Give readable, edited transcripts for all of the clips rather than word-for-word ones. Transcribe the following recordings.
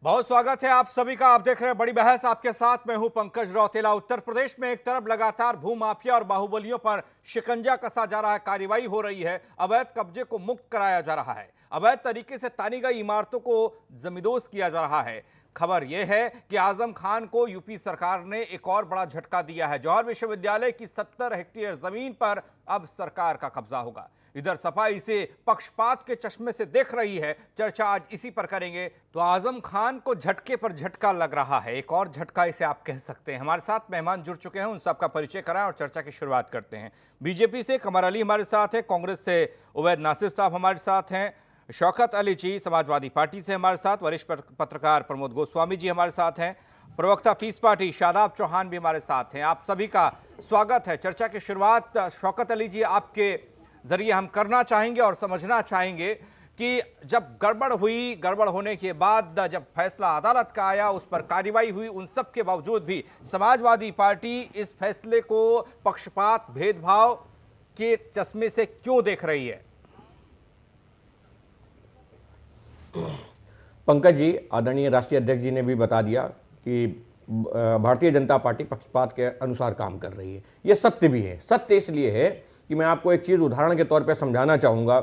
बहुत स्वागत है आप सभी का। आप देख रहे हैं बड़ी बहस, आपके साथ मैं हूं पंकज रौतेला। उत्तर प्रदेश में एक तरफ लगातार भूमाफिया और बाहुबलियों पर शिकंजा कसा जा रहा है, कार्रवाई हो रही है, अवैध कब्जे को मुक्त कराया जा रहा है, अवैध तरीके से तानी गई इमारतों को जमींदोज किया जा रहा है। खबर यह है कि आजम खान को यूपी सरकार ने एक और बड़ा झटका दिया है। जौहर विश्वविद्यालय की 70 हेक्टेयर जमीन पर अब सरकार का कब्जा होगा। इधर सपा इसे पक्षपात के चश्मे से देख रही है। चर्चा आज इसी पर करेंगे। तो आजम खान को झटके पर झटका लग रहा है, एक और झटका इसे आप कह सकते हैं। हमारे साथ मेहमान जुड़ चुके हैं, उन सबका परिचय कराएं और चर्चा की शुरुआत करते हैं। बीजेपी से कमर अली हमारे साथ है, कांग्रेस से उवैद नासिर साहब हमारे साथ हैं, शौकत अली जी समाजवादी पार्टी से हमारे साथ, वरिष्ठ पत्रकार प्रमोद गोस्वामी जी हमारे साथ हैं, प्रवक्ता पीस पार्टी शादाब चौहान भी हमारे साथ हैं। आप सभी का स्वागत है। चर्चा की शुरुआत शौकत अली जी आपके जरिए हम करना चाहेंगे और समझना चाहेंगे कि जब गड़बड़ हुई, गड़बड़ होने के बाद जब फैसला अदालत का आया, उस पर कार्रवाई हुई, उन सब के बावजूद भी समाजवादी पार्टी इस फैसले को पक्षपात, भेदभाव के चश्मे से क्यों देख रही है? पंकज जी, आदरणीय राष्ट्रीय अध्यक्ष जी ने भी बता दिया कि भारतीय जनता पार्टी पक्षपात के अनुसार काम कर रही है। ये सत्य भी है। सत्य इसलिए है कि मैं आपको एक चीज उदाहरण के तौर पर समझाना चाहूंगा।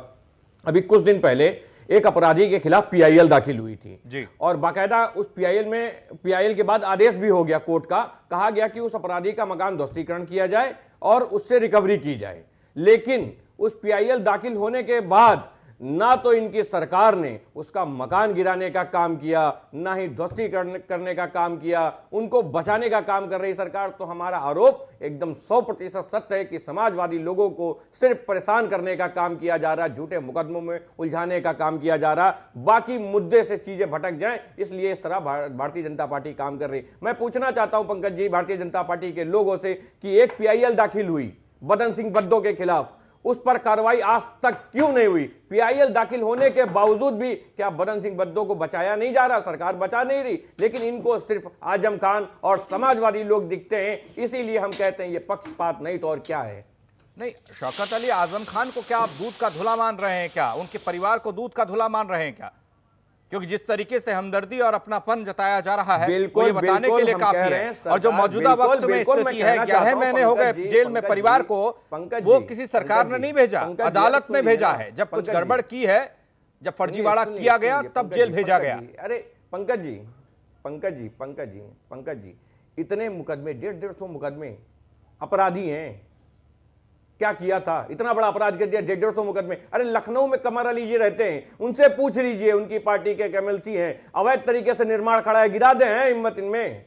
अभी कुछ दिन पहले एक अपराधी के खिलाफ पीआईएल दाखिल हुई थी जी। और बाकायदा उस पीआईएल के बाद आदेश भी हो गया कोर्ट का, कहा गया कि उस अपराधी का मकान ध्वस्तीकरण किया जाए और उससे रिकवरी की जाए। लेकिन उस पीआईएल दाखिल होने के बाद ना तो इनकी सरकार ने उसका मकान गिराने का काम किया, ना ही ध्वस्तीकरण करने का काम किया, उनको बचाने का काम कर रही सरकार। तो हमारा आरोप एकदम 100% सत्य है कि समाजवादी लोगों को सिर्फ परेशान करने का काम किया जा रहा, झूठे मुकदमों में उलझाने का काम किया जा रहा, बाकी मुद्दे से चीजें भटक जाएं, इसलिए इस तरह भारतीय जनता पार्टी काम कर रही। मैं पूछना चाहता हूं पंकज जी, भारतीय जनता पार्टी के लोगों से कि एक पीआईएल दाखिल हुई बदन सिंह बद्दो के खिलाफ, उस पर कार्रवाई आज तक क्यों नहीं हुई? पीआईएल दाखिल होने के बावजूद भी क्या बदन सिंह बद्दो को बचाया नहीं जा रहा? सरकार बचा नहीं रही, लेकिन इनको सिर्फ आजम खान और समाजवादी लोग दिखते हैं। इसीलिए हम कहते हैं ये पक्षपात नहीं तो और क्या है। नहीं शौकत अली, आजम खान को क्या आप दूध का धुला मान रहे हैं? क्या उनके परिवार को दूध का धुला मान रहे हैं क्या? क्योंकि जिस तरीके से हमदर्दी और अपनापन जताया जा रहा है वो ये बताने के लिए काफी है। और जो मौजूदा वक्त में स्थिति है, 11 महीने हो गए जेल में परिवार को, वो किसी सरकार ने नहीं भेजा, अदालत ने भेजा है। जब कुछ गड़बड़ की है, जब फर्जीवाड़ा किया गया, तब जेल भेजा गया। अरे पंकज जी, इतने मुकदमे, 150 मुकदमे, अपराधी हैं। क्या किया था? इतना बड़ा अपराध कर दिया, 150 मुकदमे। अरे लखनऊ में कमर अली जी रहते हैं, उनसे पूछ लीजिए, उनकी पार्टी के एमएलसी हैं, अवैध तरीके से निर्माण खड़ा है, गिरा दे। हैं हिम्मत इनमें?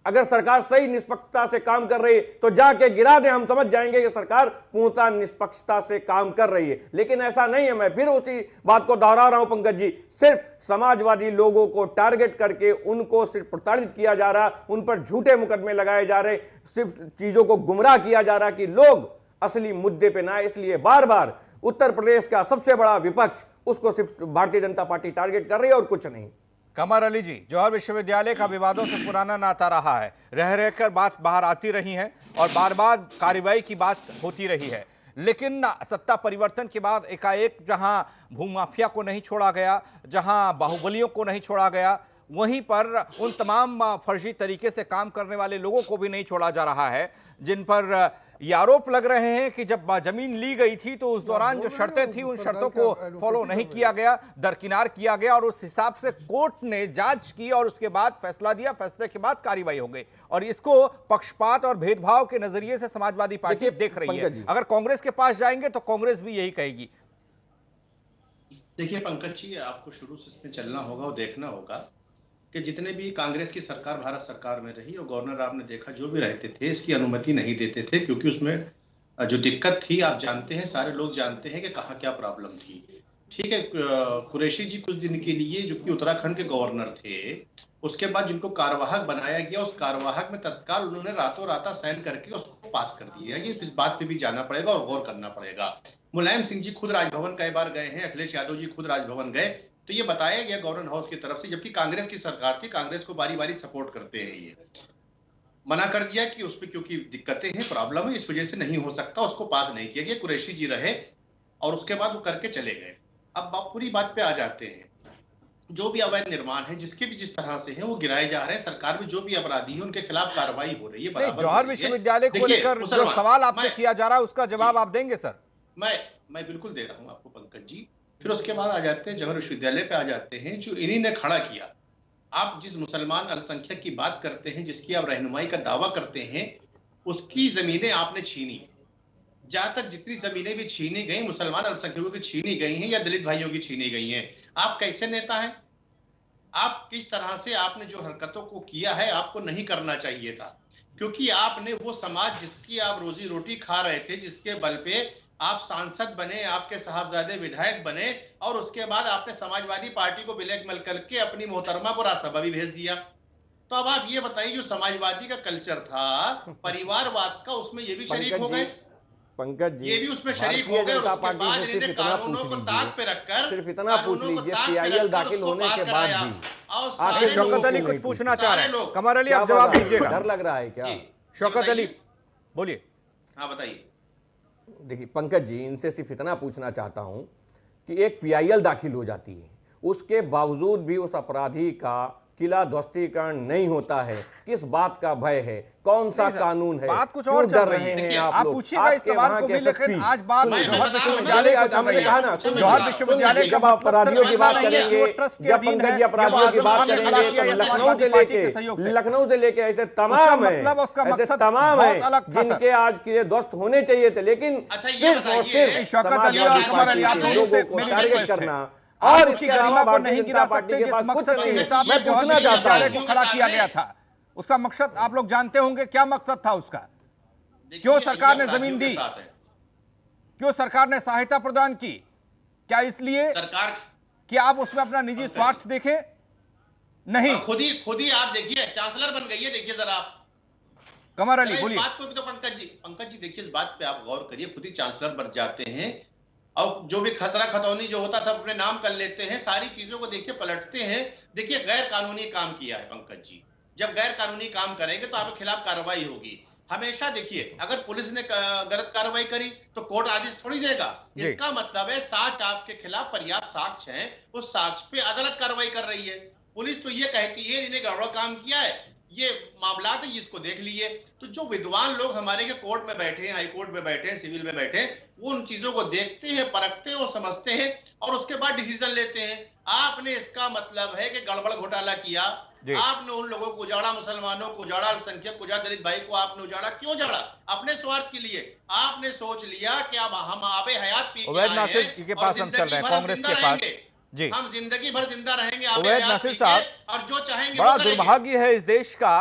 अगर सरकार सही निष्पक्षता से काम कर रही तो जाके गिरा दे, हम समझ जाएंगे कि सरकार पूर्णतः निष्पक्षता से काम कर रही है। लेकिन ऐसा नहीं है। मैं फिर उसी बात को दोहरा रहा हूं पंकज जी, सिर्फ समाजवादी लोगों को टारगेट करके उनको सिर्फ प्रताड़ित किया जा रहा, उन पर झूठे मुकदमे लगाए जा रहे, सिर्फ चीजों को गुमराह किया जा रहा कि लोग असली मुद्दे पे ना। इसलिए बार बार उत्तर प्रदेश का सबसे बड़ा विपक्ष उसको सिर्फ भारतीय जनता पार्टी टारगेट कर रही है और कुछ नहीं। कमर अली जी, जौहर विश्वविद्यालय का विवादों से पुराना नाता रहा है, रह रहकर बात बाहर आती रही है और बार बार कार्रवाई की बात होती रही है। लेकिन सत्ता परिवर्तन के बाद एकाएक जहां भूमाफिया को नहीं छोड़ा गया, जहां बाहुबलियों को नहीं छोड़ा गया, वहीं पर उन तमाम फर्जी तरीके से काम करने वाले लोगों को भी नहीं छोड़ा जा रहा है, जिन पर ये आरोप लग रहे हैं कि जब जमीन ली गई थी तो उस दौरान जो शर्तें थी, उन शर्तों को फॉलो नहीं किया गया, दरकिनार किया गया और उस हिसाब से कोर्ट ने जांच की और उसके बाद फैसला दिया। फैसले के बाद कार्रवाई हो गई और इसको पक्षपात और भेदभाव के नजरिए से समाजवादी पार्टी देख रही है। अगर कांग्रेस के पास जाएंगे तो कांग्रेस भी यही कहेगी। देखिए पंकज जी, आपको शुरू से इसमें चलना होगा और देखना होगा कि जितने भी कांग्रेस की सरकार भारत सरकार में रही और गवर्नर आपने देखा जो भी रहते थे, इसकी अनुमति नहीं देते थे, क्योंकि उसमें जो दिक्कत थी आप जानते हैं, सारे लोग जानते हैं कि कहाँ क्या प्रॉब्लम थी। ठीक है, कुरैशी जी कुछ दिन के लिए जो कि उत्तराखंड के गवर्नर थे, उसके बाद जिनको कार्यवाहक बनाया गया, उस कार्यवाहक में तत्काल उन्होंने रातों रात साइन करके उसको पास कर दिया। ये इस बात पे भी जाना पड़ेगा और गौर करना पड़ेगा। मुलायम सिंह जी खुद राजभवन कई बार गए हैं, अखिलेश यादव जी खुद राजभवन गए, तो ये बताया गया गवर्नर हाउस की तरफ से, जबकि कांग्रेस की सरकार थी, कांग्रेस को बारी बारी सपोर्ट करते हैं, ये मना कर दिया कि उस पर क्योंकि दिक्कतें हैं, प्रॉब्लम है, इस वजह से नहीं हो सकता, उसको पास नहीं किया गया। कुरैशी जी रहे और उसके बाद वो करके चले गए। अब पूरी बात पे आ जाते हैं। जो भी अवैध निर्माण है, जिसके भी जिस तरह से हैं, वो गिराए जा रहे हैं। सरकार में जो भी अपराधी है उनके खिलाफ कार्रवाई हो रही है, नहीं, बराबर हो जौहर रही है। विश्वविद्यालय को देखिए लेकर जो मुसलमान, सवाल आपसे मैं किया जा रहा है उसका जवाब जी, आप देंगे सर? मैं बिल्कुल दे रहा हूं आपको पंकज जी। फिर उसके बाद आ जाते हैं जौहर विश्वविद्यालय पे, आ जाते हैं जो इन्हीं ने खड़ा किया। आप जिस मुसलमान अल्पसंख्यक की बात करते हैं, जिसकी आप रहनुमाई का दावा करते हैं, उसकी जमीनें आपने छीनी। जहां तक जितनी जमीनें भी छीनी गई, मुसलमान अल्पसंख्यकों की छीनी गई हैं या दलित भाइयों की छीनी गई हैं। आप कैसे नेता हैं? आप किस तरह से, आपने जो हरकतों को किया है, आपको नहीं करना चाहिए था। क्योंकि आपने वो समाज जिसकी आप रोजी रोटी खा रहे थे, जिसके बल पे आप सांसद बने, आपके साहबजादे विधायक बने, और उसके बाद आपने समाजवादी पार्टी को ब्लैकमेल करके अपनी मोहतरमा को राज्यसभा भी भेज दिया। तो अब आप ये बताइए, जो समाजवादी का कल्चर था, परिवारवाद का, उसमें ये भी शरीक हो गए। पंकज जी, ये भी उसमें शरीक भारतीय हो गए, और जनता उसके पार्टी बाद से सिर्फ इन्होंने इतना कानूनों पूछ को ताक पे लीजिए, रखकर, सिर्फ इतना पूछ लीजिए, पीआईएल दाखिल होने के बाद भी और आखिर सारे शौकत लोग, अली कुछ पूछना चाह रहे सारे हैं। लोग, कमर अली क्या आप जवाब बात है? दीजिएगा। डर लग रहा है क्या? जी, शौकत अली बताइए। बोलिए। हाँ बताइए। देखिए पंकज जी, इनसे सिर्फ इतना पूछना चाहता हूं कि एक पीआईएल दाखिल हो जाती है, उसके बावजूद भी उस अपराधी का किला ध्वस्तीकरण नहीं होता है। किस बात का भय है? कौन सा नहीं सर, कानून है? बात कुछ क्यों और डर चल रही रहे है। हैं आप आप लोग? पूछिएगा इस आपके सवाल वहां को के भी, लेकिन SSP, आज बात मैं जौहर बता रहा हूं, विश्वविद्यालय को चल हमने रही कहा है। ना, सुनिए, जौहर सुनिए, विश्वविद्यालय जब आप अपराधियों की बात करेंगे, जब पंकज जी अपराधियों की बात करेंगे, तो लखनऊ से लेके ऐसे तमाम है, मतलब उसका ऐसे मकसद तमाम बहुत है अलग था सर। जिनके आज किले ध्वस्त होने चाहिए थे, लेकिन अच्छा, ये सिर्फ और बताइए, सिर्फ शौकत अली और समाजवादी कमर अली, आप पार्टी के दोनों से लोगों को मेरी टारगेट रिक्वेस्ट है। करना आप और उसकी इसके अलावा गरिमा को भारतीय नहीं जनता गिरा पार्टी सकते के जिस पास कुछ मकसद नहीं के है। हिसाब मैं से जौहर पूछना चाहता विश्वविद्यालय हूं, को खड़ा किया गया था, उसका मकसद आप लोग जानते होंगे, क्या मकसद था उसका? क्यों सरकार ने जमीन दी? क्यों सरकार ने सहायता प्रदान की? क्या इसलिए सरकार कि आप उसमें अपना निजी स्वार्थ देखें? नहीं। खुद ही आप देखिए, चांसलर बन गई है। देखिए जरा आप, कमर अली इस बोलिए। बात को भी तो पंकज जी देखिए, इस बात पे आप गौर करिए। खुद ही चांसलर बन जाते हैं, और जो भी खसरा खतौनी जो होता सब अपने नाम कर लेते हैं। सारी चीजों को देखिए, पलटते हैं। देखिए, गैर कानूनी काम किया है पंकज जी। जब गैर कानूनी काम करेंगे तो आपके खिलाफ कार्रवाई होगी। हमेशा देखिए, अगर पुलिस ने गलत कार्रवाई करी तो कोर्ट आदेश थोड़ी देगा। इसका मतलब है साक्ष्य आपके खिलाफ पर्याप्त साक्ष्य हैं, उस साक्ष्य पे अदालत कार्रवाई कर रही है। पुलिस तो ये कहती है इन्हें गड़बड़ काम किया है, ये मामला है, इसको देख लिए। तो जो विद्वान लोग हमारे के कोर्ट में बैठे हैं, हाई कोर्ट में बैठे हैं, सिविल में बैठे हैं, वो उन चीजों को देखते हैं, परखते हैं और समझते हैं, और उसके बाद डिसीजन लेते हैं। आपने, इसका मतलब है कि गड़बड़ घोटाला किया। आपने उन लोगों को उजाड़ा, मुसलमानों को उजाड़ा, अल्पसंख्यक को उजाड़ा, दलित भाई को आपने उजाड़ा। क्यों उजाड़ा? अपने स्वार्थ के लिए। आपने सोच लिया कि अब हम आबे हयात पी उवैद नासिर के पास हम चल रहे हैं, कांग्रेस के पास जी। हम जिंदगी भर जिंदा रहेंगे उवैद नासिर साहब, और जो चाहेंगे बड़ा दुर्भाग्य है इस देश का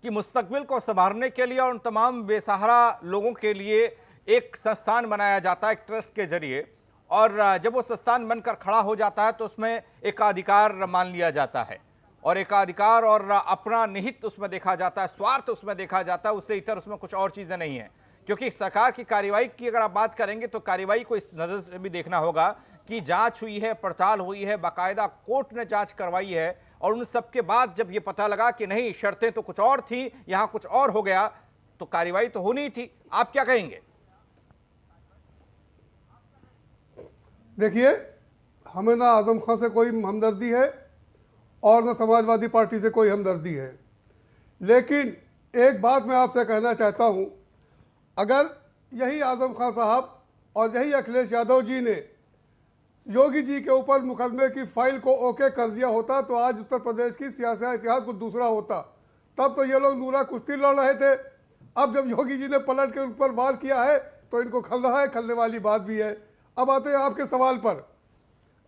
कि मुस्तकबिल को संवारने के लिए और उन तमाम बेसहारा लोगों के लिए एक संस्थान बनाया जाता है, एक ट्रस्ट के जरिए, और जब वो संस्थान बनकर खड़ा हो जाता है तो उसमें एकाधिकार मान लिया जाता है, और एकाधिकार और अपना निहित उसमें देखा जाता है, स्वार्थ उसमें देखा जाता है, उससे इतर उसमें कुछ और चीज़ें नहीं हैं। क्योंकि सरकार की कार्रवाई की अगर आप बात करेंगे तो कार्रवाई को इस नज़र से भी देखना होगा कि जांच हुई है, पड़ताल हुई है, बाकायदा कोर्ट ने जांच करवाई है, और उन सब के बाद जब ये पता लगा कि नहीं, शर्तें तो कुछ और थी, यहाँ कुछ और हो गया, तो कार्रवाई तो होनी थी। आप क्या कहेंगे? देखिए, हमें ना आजम खान से कोई हमदर्दी है और ना समाजवादी पार्टी से कोई हमदर्दी है, लेकिन एक बात मैं आपसे कहना चाहता हूं, अगर यही आजम खान साहब और यही अखिलेश यादव जी ने योगी जी के ऊपर मुकदमे की फाइल को ओके कर दिया होता तो आज उत्तर प्रदेश की सियासी इतिहास कुछ दूसरा होता। तब तो ये लोग नूरा कुश्ती लड़ रहे थे। अब जब योगी जी ने पलट के उन पर वार किया है तो इनको खल रहा है, खलने वाली बात भी है। अब आते हैं आपके सवाल पर,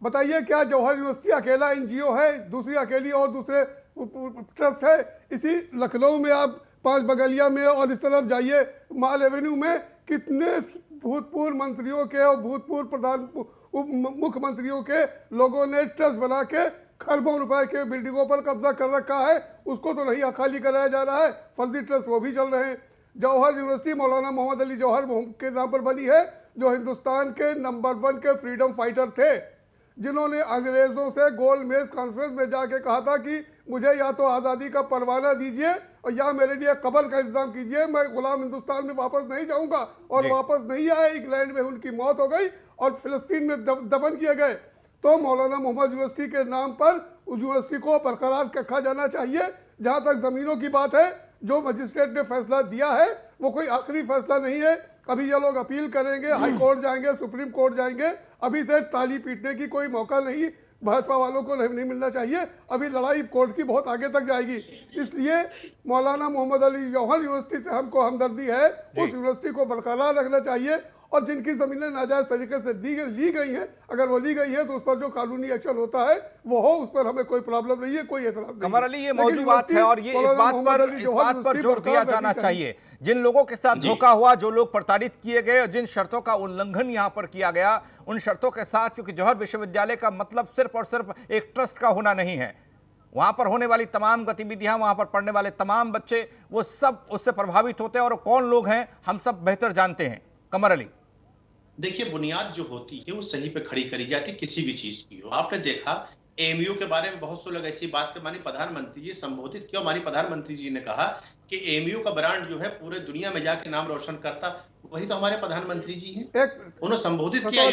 बताइए क्या जौहर यूनिवर्सिटी अकेला एनजीओ है, दूसरी अकेली और दूसरे ट्रस्ट है? इसी लखनऊ में आप 5 बगलिया में और इस तरफ जाइए माल एवेन्यू में, कितने भूतपूर्व मंत्रियों के और भूतपूर्व प्रधान मुख्यमंत्रियों के लोगों ने ट्रस्ट बना के खरबों रुपए के बिल्डिंगों पर कब्जा कर रखा है। उसको तो नहीं खाली कराया जा रहा है, फर्जी ट्रस्ट वो भी चल रहे हैं। जौहर यूनिवर्सिटी मौलाना मोहम्मद अली जौहर के नाम पर बनी है, जो हिंदुस्तान के नंबर 1 के फ्रीडम फाइटर थे, जिन्होंने अंग्रेजों से गोलमेज कॉन्फ्रेंस में जाके कहा था कि मुझे या तो आज़ादी का परवाना दीजिए और या मेरे लिए कब्र का इंतजाम कीजिए, मैं गुलाम हिंदुस्तान में वापस नहीं जाऊंगा। और वापस नहीं आए, इंग्लैंड में उनकी मौत हो गई और फिलिस्तीन में दफन किए गए। तो मौलाना मोहम्मद यूनिवर्सिटी के नाम पर उस यूनिवर्सिटी को बरकरार रखा जाना चाहिए। जहां तक जमीनों की बात है, जो मजिस्ट्रेट ने फैसला दिया है वो कोई आखिरी फैसला नहीं है। अभी ये लोग अपील करेंगे, हाई कोर्ट जाएंगे, सुप्रीम कोर्ट जाएंगे। अभी से ताली पीटने की कोई मौका नहीं, भाजपा वालों को नहीं मिलना चाहिए। अभी लड़ाई कोर्ट की बहुत आगे तक जाएगी। इसलिए मौलाना मोहम्मद अली जौहर यूनिवर्सिटी से हमको हमदर्दी है, उस यूनिवर्सिटी को बरकरार रखना चाहिए। और जिनकी जमीनें नाजायज तरीके से ली गई हैं, अगर वो ली गई है तो उस पर जो कानूनी एक्शन होता है वो हो, उस पर हमें कोई प्रॉब्लम नहीं है, कोई एतराज नहीं। कमर अली, ये मौजूद बात है और ये इस बात पर जोर दिया जाना चाहिए, जिन लोगों के साथ धोखा हुआ, जो लोग प्रताड़ित किए गए और जिन शर्तों का उल्लंघन यहां पर किया गया, उन शर्तों के साथ, क्योंकि जौहर विश्वविद्यालय का मतलब सिर्फ और सिर्फ एक ट्रस्ट का होना नहीं है, वहां पर होने वाली तमाम गतिविधियां, वहां पर पढ़ने वाले तमाम बच्चे, वो सब उससे प्रभावित होते हैं। और कौन लोग हैं हम सब बेहतर जानते हैं। कमर अली, देखिए, बुनियाद जो होती है वो सही पे खड़ी करी जाती है, किसी भी चीज की हो। आपने देखा एएमयू के बारे में बहुत से लोग ऐसी बात के, माननीय प्रधानमंत्री जी संबोधित किया, माननीय प्रधानमंत्री जी ने कहा कि एएमयू का ब्रांड जो है पूरे दुनिया में जाके नाम रोशन करता, वही तो हमारे प्रधानमंत्री जी हैं। उन्होंने संबोधित किया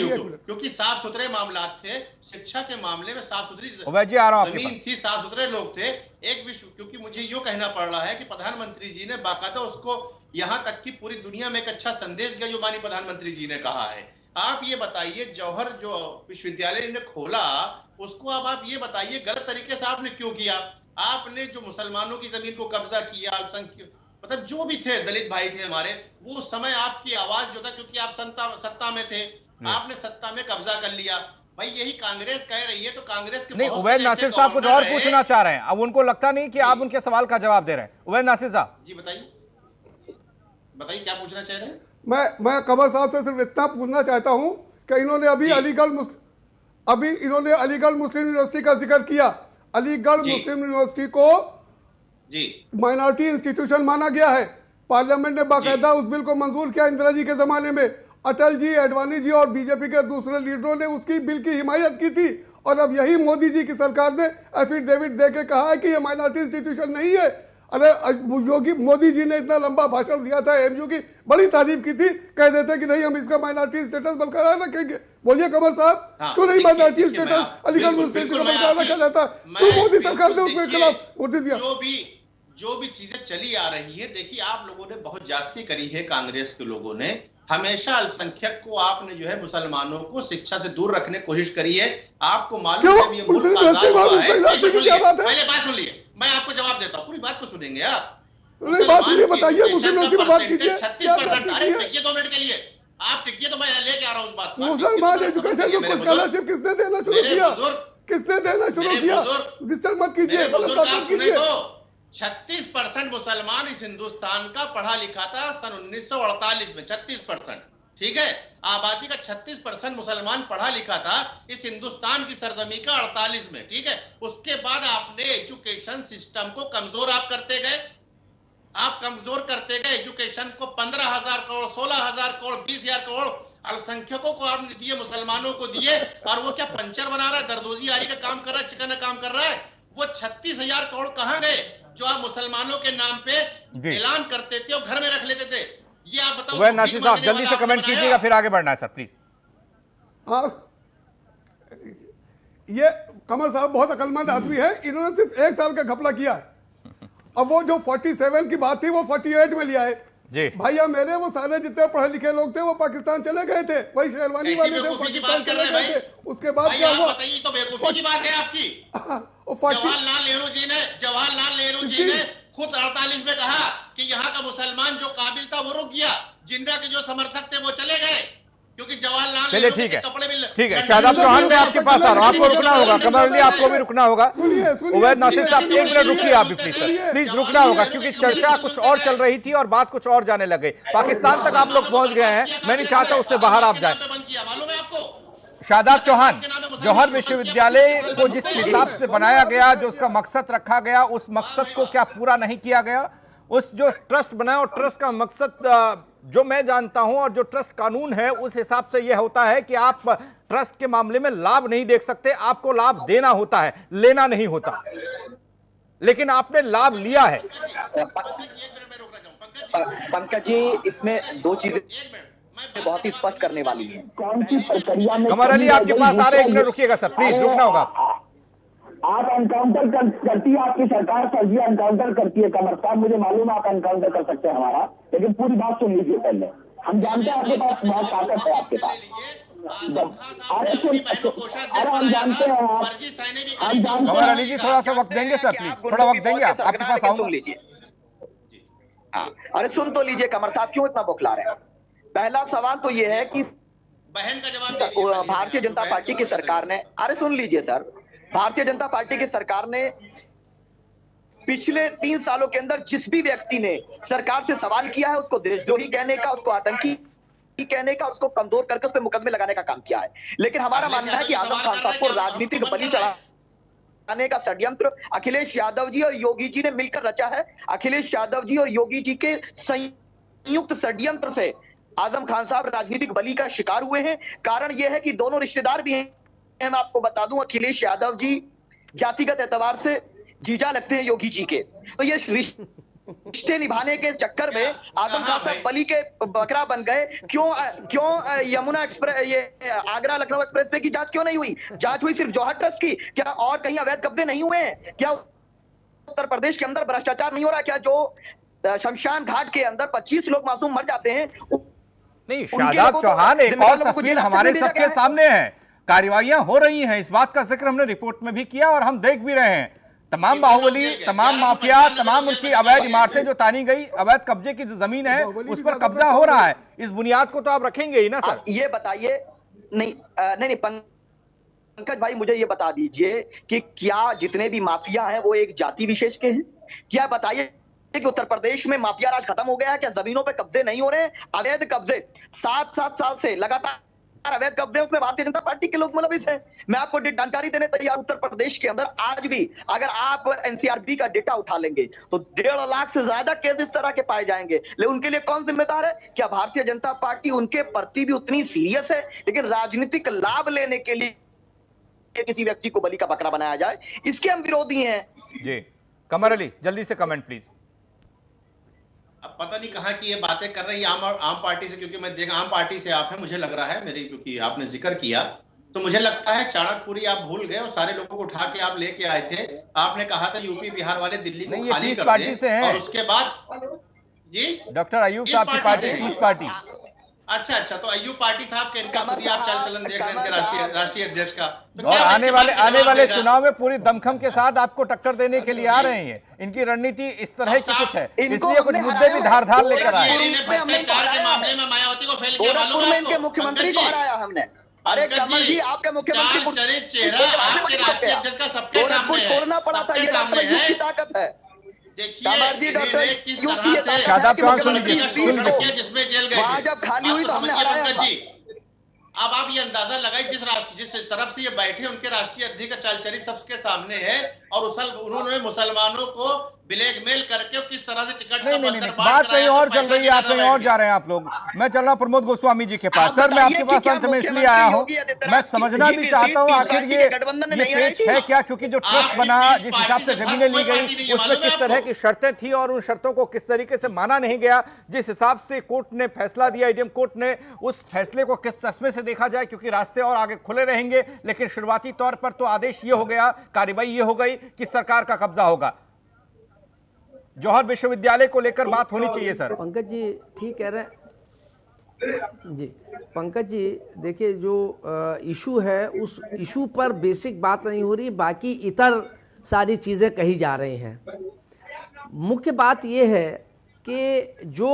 क्योंकि साफ सुथरे मामला थे, शिक्षा के मामले में साफ सुथरी जमीन थी, साफ सुथरे लोग थे। एक विश्व, क्योंकि मुझे यो कहना पड़ रहा है कि प्रधानमंत्री जी ने बाकायदा उसको यहां तक कि पूरी दुनिया में एक अच्छा संदेश दिया जो माननीय प्रधानमंत्री जी ने कहा है। आप ये बताइए, जौहर जो विश्वविद्यालय ने खोला उसको अब आप ये बताइए गलत तरीके से आपने क्यों किया? आपने जो मुसलमानों की जमीन को कब्जा किया, अल्पसंख्यक मतलब जो भी थे, दलित भाई थे हमारे, वो समय आपकी आवाज जो था, क्योंकि आप सत्ता में थे, आपने सत्ता में कब्जा कर लिया। भाई यही कांग्रेस कह रही है, तो कांग्रेस के नहीं, उवैद नासिर साहब कुछ और पूछना चाह रहे हैं। अब उनको लगता नहीं कि आप उनके सवाल का जवाब दे रहे हैं। उवैद नासिर साहब जी बताइए क्या पूछना चाह रहे हैं? मैं कमर साहब से सिर्फ इतना पूछना चाहता हूं कि इन्होंने अभी अलीगढ़ मुस्लिम यूनिवर्सिटी का जिक्र किया। अलीगढ़ मुस्लिम यूनिवर्सिटी को माइनॉरिटी इंस्टीट्यूशन माना गया है। पार्लियामेंट ने बाकायदा उस बिल को मंजूर किया इंदिरा जी के जमाने में। अटल जी, अडवाणी जी और बीजेपी के दूसरे लीडरों ने उसकी बिल की हिमायत की थी। और अब यही मोदी जी की सरकार ने एफिडेविट दे के कहा है कि ये माइनॉरिटी इंस्टीट्यूशन नहीं है। अरे योगी मोदी जी ने इतना लंबा भाषण दिया था, एमयू की बड़ी तारीफ की थी, कह देते कि नहीं हम इसका माइनॉरिटी स्टेटस बरकरार रखेंगे। बोलिए कमर साहब, क्यों नहीं माइनॉरिटी स्टेटस अलीगढ़ मुस्लिम को बरकरार रखा जाता? क्यों मोदी सरकार ने उसके खिलाफ वोट दिया? जो भी चीजें चली आ रही है, देखिए आप लोगों ने बहुत जास्ती करी है, कांग्रेस के लोगों ने हमेशा अल्पसंख्यक को, आपने जो है मुसलमानों को शिक्षा से दूर रखने की कोशिश करी है। आपको मालूम है ये मुल्क आजाद हुआ है। पहले बात सुनिए, मैं आपको जवाब देता हूँ, पूरी बात को सुनेंगे आप। बात सुनिए, बताइए, मुस्लिम लोग की बात कीजिए। 36%। अरे टिकिए 2 मिनट के लिए, आप टिकिए तो मैं लेके आ रहा हूँ उस बात। मुसलमान एजुकेशन को स्कॉलरशिप किसने देना शुरू किया? किसने देना शुरू किया? डिस्टर्ब मत कीजिए, गलत बात मत कीजिए। 36% मुसलमान इस हिंदुस्तान का पढ़ा लिखा था सन 1948 में। 36%, ठीक है, आबादी का 36% मुसलमान पढ़ा लिखा था इस हिंदुस्तान की सरजमी का 48 में, ठीक है। उसके बाद आपने एजुकेशन सिस्टम को कमजोर आप करते गए, एजुकेशन को 15,000 करोड़, 16,000 करोड़, 20,000 करोड़ अल्पसंख्यकों को आपने दिए, मुसलमानों को दिए। और वो क्या पंचर बना रहा है, दरदोजी आरी का काम कर रहा है, चिकन का काम कर रहा है? वो 36,000 करोड़ कहां गए जो आप मुसलमानों के नाम पे ऐलान करते थे और घर में रख लेते थे? ये आप बताओ। वह नासिर साहब जल्दी से कमेंट कीजिएगा, फिर आगे बढ़ना है सर प्लीज। हाँ, ये कमर साहब बहुत अकलमंद आदमी है, इन्होंने सिर्फ 1 साल का घपला किया है। अब वो जो 47 की बात थी वो 48 में लिया है जी। भैया मेरे, वो सारे जितने पढ़े लिखे लोग थे वो पाकिस्तान चले गए थे, वही शेरवानी वाले थे, पाकिस्तान चले गए थे। उसके बाद क्या हुआ? तो बेवकूफी की बात है आपकी। जवाहरलाल नेहरू जी ने खुद 48 में कहा कि यहाँ का मुसलमान जो काबिल था वो रुक गया, जिन्ना के जो समर्थक थे वो चले गए, क्योंकि जवाहरलाल। चलिए ठीक है, शादाब चौहान मैं आपके पास आ रहा हूं, आपको रुकना होगा। कमर अली आपको भी रुकना होगा। उवैद नासिर साहब 1 मिनट रुकिए आप भी प्लीज सर, प्लीज रुकना होगा, क्योंकि चर्चा कुछ और चल रही थी और बात कुछ और जाने लग गई। पाकिस्तान तक आप लोग पहुंच गए हैं, मैं नहीं चाहता उससे बाहर आप जाए। मालूम है आपको? शादाब चौहान, जौहर विश्वविद्यालय को जिस हिसाब से बनाया गया, जो उसका मकसद रखा गया, उस मकसद को क्या पूरा नहीं किया गया? उस जो ट्रस्ट बनाया और ट्रस्ट का मकसद जो मैं जानता हूं और जो ट्रस्ट कानून है उस हिसाब से यह होता है कि आप ट्रस्ट के मामले में लाभ नहीं देख सकते, आपको लाभ देना होता है, लेना नहीं होता। लेकिन आपने लाभ लिया है। पंकज जी, इसमें 2 चीजें। बहुत ही स्पष्ट करने वाली है। कौन सी प्रक्रिया में कमर अली आपके पास आ रहे हैं, एक मिनट रुकिएगा सर, प्लीज रुकना होगा। आप एनकाउंटर करती है आपकी सरकार, फर्जी एनकाउंटर करती है। कमर साहब मुझे मालूम है आप एनकाउंटर कर सकते हैं हमारा, लेकिन पूरी बात सुन लीजिए पहले। हम जानते हैं आपके पास बहुत ताकत है आपके पास। अरे हम जानते हैं हम जानते कमर अली जी थोड़ा सा वक्त देंगे सर, प्लीज थोड़ा वक्त देंगे, आपके पास आऊंगा। हाँ, अरे सुन तो लीजिए कमर साहब, क्यों इतना बौखला रहे हैं। पहला सवाल तो यह है कि बहन का जवाब भारतीय जनता पार्टी की सरकार ने, अरे सुन लीजिए सर, भारतीय जनता पार्टी की सरकार ने पिछले 3 सालों के अंदर जिस भी व्यक्ति ने सरकार से सवाल किया है उसको देशद्रोही कहने का, उसको आतंकी कहने का, उसको कमजोर करके उस पर मुकदमे लगाने का काम किया है। लेकिन हमारा मानना है कि आजम खान साहब को राजनीतिक बलि चढ़ाने का षड्यंत्र अखिलेश यादव जी और योगी जी ने मिलकर रचा है। अखिलेश यादव जी और योगी जी के संयुक्त षड्यंत्र से आजम खान साहब राजनीतिक बलि का शिकार हुए हैं। कारण यह है कि दोनों रिश्तेदार भी हैं। मैं आपको बता दूं, अखिलेश यादव जी जातिगत एतबार से जीजा लगते हैं योगी जी के, तो ये रिश्ते निभाने के चक्कर में आजम खान साहब बलि के बकरा बन गए। क्यों यमुना एक्सप्रेस, ये आगरा लखनऊ एक्सप्रेस वे की जांच क्यों नहीं हुई? जांच हुई सिर्फ जौहर ट्रस्ट की, क्या और कहीं अवैध कब्जे नहीं हुए हैं? क्या उत्तर प्रदेश के अंदर भ्रष्टाचार नहीं हो रहा? क्या जो शमशान घाट के अंदर 25 लोग मासूम मर जाते हैं? नहीं, शादाब चौहान, एक और तस्वीर हमारे सबके सामने है, कार्रवाइयां हो रही हैं, इस बात का जिक्र हमने रिपोर्ट में भी किया और हम देख भी रहे हैं। तमाम बाहुबली, तमाम माफिया, तमाम उनकी अवैध इमारतें जो तानी गई, अवैध कब्जे की जो जमीन है उस पर कब्जा हो रहा है, इस बुनियाद को तो आप रखेंगे ही ना सर? ये बताइए, नहीं पंकज भाई, मुझे ये बता दीजिए कि क्या जितने भी माफिया हैं वो एक जाति विशेष के हैं? क्या बताइए कि उत्तर प्रदेश में माफिया राज खत्म हो गया है? क्या जमीनों पे कब्जे नहीं हो रहे हैं? अवैध कब्जे 7-7 साल से लगातार अवैध कब्जे, उसमें भारतीय जनता पार्टी के लोग मुलविस हैं। मैं आपको जानकारी देने तैयार, उत्तर प्रदेश के अंदर आज भी अगर आप एनसीआरबी का डेटा उठा लेंगे तो 1.5 लाख से ज्यादा केस इस तरह के पाए जाएंगे। लेकिन उनके लिए कौन जिम्मेदार है? क्या भारतीय जनता पार्टी उनके प्रति भी उतनी सीरियस है? लेकिन राजनीतिक लाभ लेने के लिए किसी व्यक्ति को बलि का बकरा बनाया जाए, इसके हम विरोधी हैं। जी कमर अली, जल्दी से कमेंट प्लीज। अब पता नहीं कहाँ की ये बातें कर रही है आम पार्टी से, क्योंकि मैं देखा आम पार्टी से आप हैं, मुझे लग रहा है मेरी, क्योंकि आपने जिक्र किया तो मुझे लगता है चाणक्यपुरी आप भूल गए और सारे लोगों को उठा के आप लेके आए थे। आपने कहा था यूपी बिहार वाले दिल्ली को खाली कर दें, और उसके बाद जी डॉक्टर अयूब साहब की पार्टी, पीस पार्टी। अच्छा, तो अयूब पार्टी साहब के इनका आप चल चलन देख रहे हैं राष्ट्रीय अध्यक्ष का, तो और आने वाले चुनाव में पूरी दमखम के साथ आपको टक्कर देने के लिए आ रहे हैं। इनकी रणनीति इस तरह की कुछ है, इसलिए कुछ मुद्दे भी धार लेकर आए। गोरखपुर में इनके मुख्यमंत्री को हराया हमने। अरे कमल जी, आपके मुख्यमंत्री गोरखपुर छोड़ना पड़ा था, ये डॉक्टर अयूब की ताकत है। कमर जी, डॉक्टर अयूब की शादाब चौहान सुन लीजिए, वहां जब खाली हुई तो हमने हराया था। अब आप ये अंदाजा लगाइए, जिस तरफ से ये बैठे उनके राष्ट्रीय अध्यक्ष का चालचरित सबके सामने है, और उन्होंने मुसलमानों को ब्लैकमेल करके किस तरह से टिकट नहीं, बात कहीं और चल रही है, आप कहीं और जा रहे हैं आप लोग। मैं चल रहा हूं प्रमोद गोस्वामी जी के पास। सर, मैं आपके पास अंत में इसलिए आया हूं, मैं समझना भी चाहता हूं आखिर ये पेच है क्या, क्योंकि जो ट्रस्ट बना, जिस हिसाब से जमीनें ली गई, उसमें किस तरह की शर्तें थी और उन शर्तों को किस तरीके से माना नहीं गया, जिस हिसाब से कोर्ट ने फैसला दिया, एडीएम कोर्ट ने, उस फैसले को किस चश्मे से देखा जाए, क्योंकि रास्ते और आगे खुले रहेंगे। लेकिन शुरुआती तौर पर तो आदेश ये हो गया, कार्रवाई ये हो गई कि सरकार का कब्जा होगा। जौहर विश्वविद्यालय को लेकर बात होनी चाहिए सर। पंकज जी ठीक कह रहे हैं जी। पंकज जी देखिए, जो इशू है उस इशू पर बेसिक बात नहीं हो रही, बाकी इतर सारी चीज़ें कही जा रही हैं। मुख्य बात यह है कि जो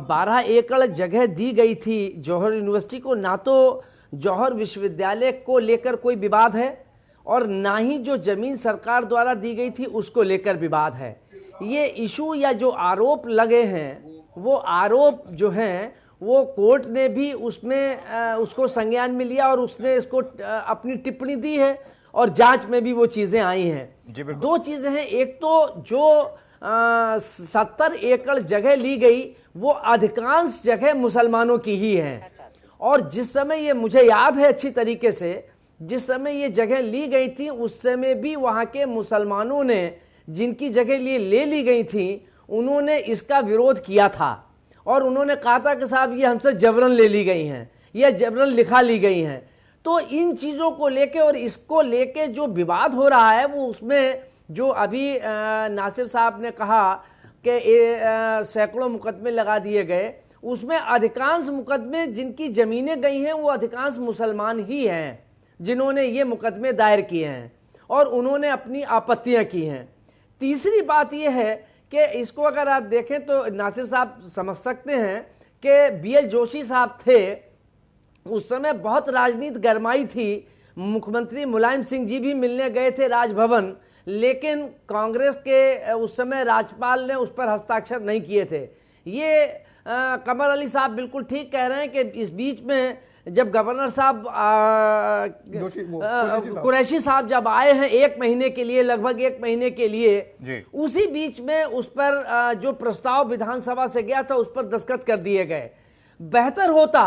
12 एकड़ जगह दी गई थी जौहर यूनिवर्सिटी को, ना तो जौहर विश्वविद्यालय को लेकर कोई विवाद है और ना ही जो ज़मीन सरकार द्वारा दी गई थी उसको लेकर विवाद है। ये इशू या जो आरोप लगे हैं, वो आरोप जो हैं वो कोर्ट ने भी उसमें उसको संज्ञान में लिया और उसने इसको अपनी टिप्पणी दी है और जांच में भी वो चीज़ें आई हैं। 2 चीज़ें हैं, एक तो जो 70 एकड़ जगह ली गई वो अधिकांश जगह मुसलमानों की ही है, और जिस समय ये मुझे याद है अच्छी तरीके से, जिस समय ये जगह ली गई थी उस समय भी वहाँ के मुसलमानों ने जिनकी जगह लिए ले ली गई थी उन्होंने इसका विरोध किया था, और उन्होंने कहा था कि साहब ये हमसे जबरन ले ली गई हैं, ये जबरन लिखा ली गई हैं। तो इन चीज़ों को लेके और इसको लेके जो विवाद हो रहा है वो उसमें जो अभी नासिर साहब ने कहा कि सैकड़ों मुकदमे लगा दिए गए, उसमें अधिकांश मुकदमे जिनकी ज़मीनें गई हैं वो अधिकांश मुसलमान ही हैं जिन्होंने ये मुकदमे दायर किए हैं और उन्होंने अपनी आपत्तियां की हैं। तीसरी बात यह है कि इसको अगर आप देखें तो नासिर साहब समझ सकते हैं कि बीएल जोशी साहब थे, उस समय बहुत राजनीति गरमाई थी, मुख्यमंत्री मुलायम सिंह जी भी मिलने गए थे राजभवन, लेकिन कांग्रेस के उस समय राज्यपाल ने उस पर हस्ताक्षर नहीं किए थे। ये कमर अली साहब बिल्कुल ठीक कह रहे हैं कि इस बीच में जब गवर्नर साहब कुरैशी साहब जब आए हैं 1 महीने के लिए, लगभग 1 महीने के लिए, उसी बीच में उस पर जो प्रस्ताव विधानसभा से गया था उस पर दस्तखत कर दिए गए। बेहतर होता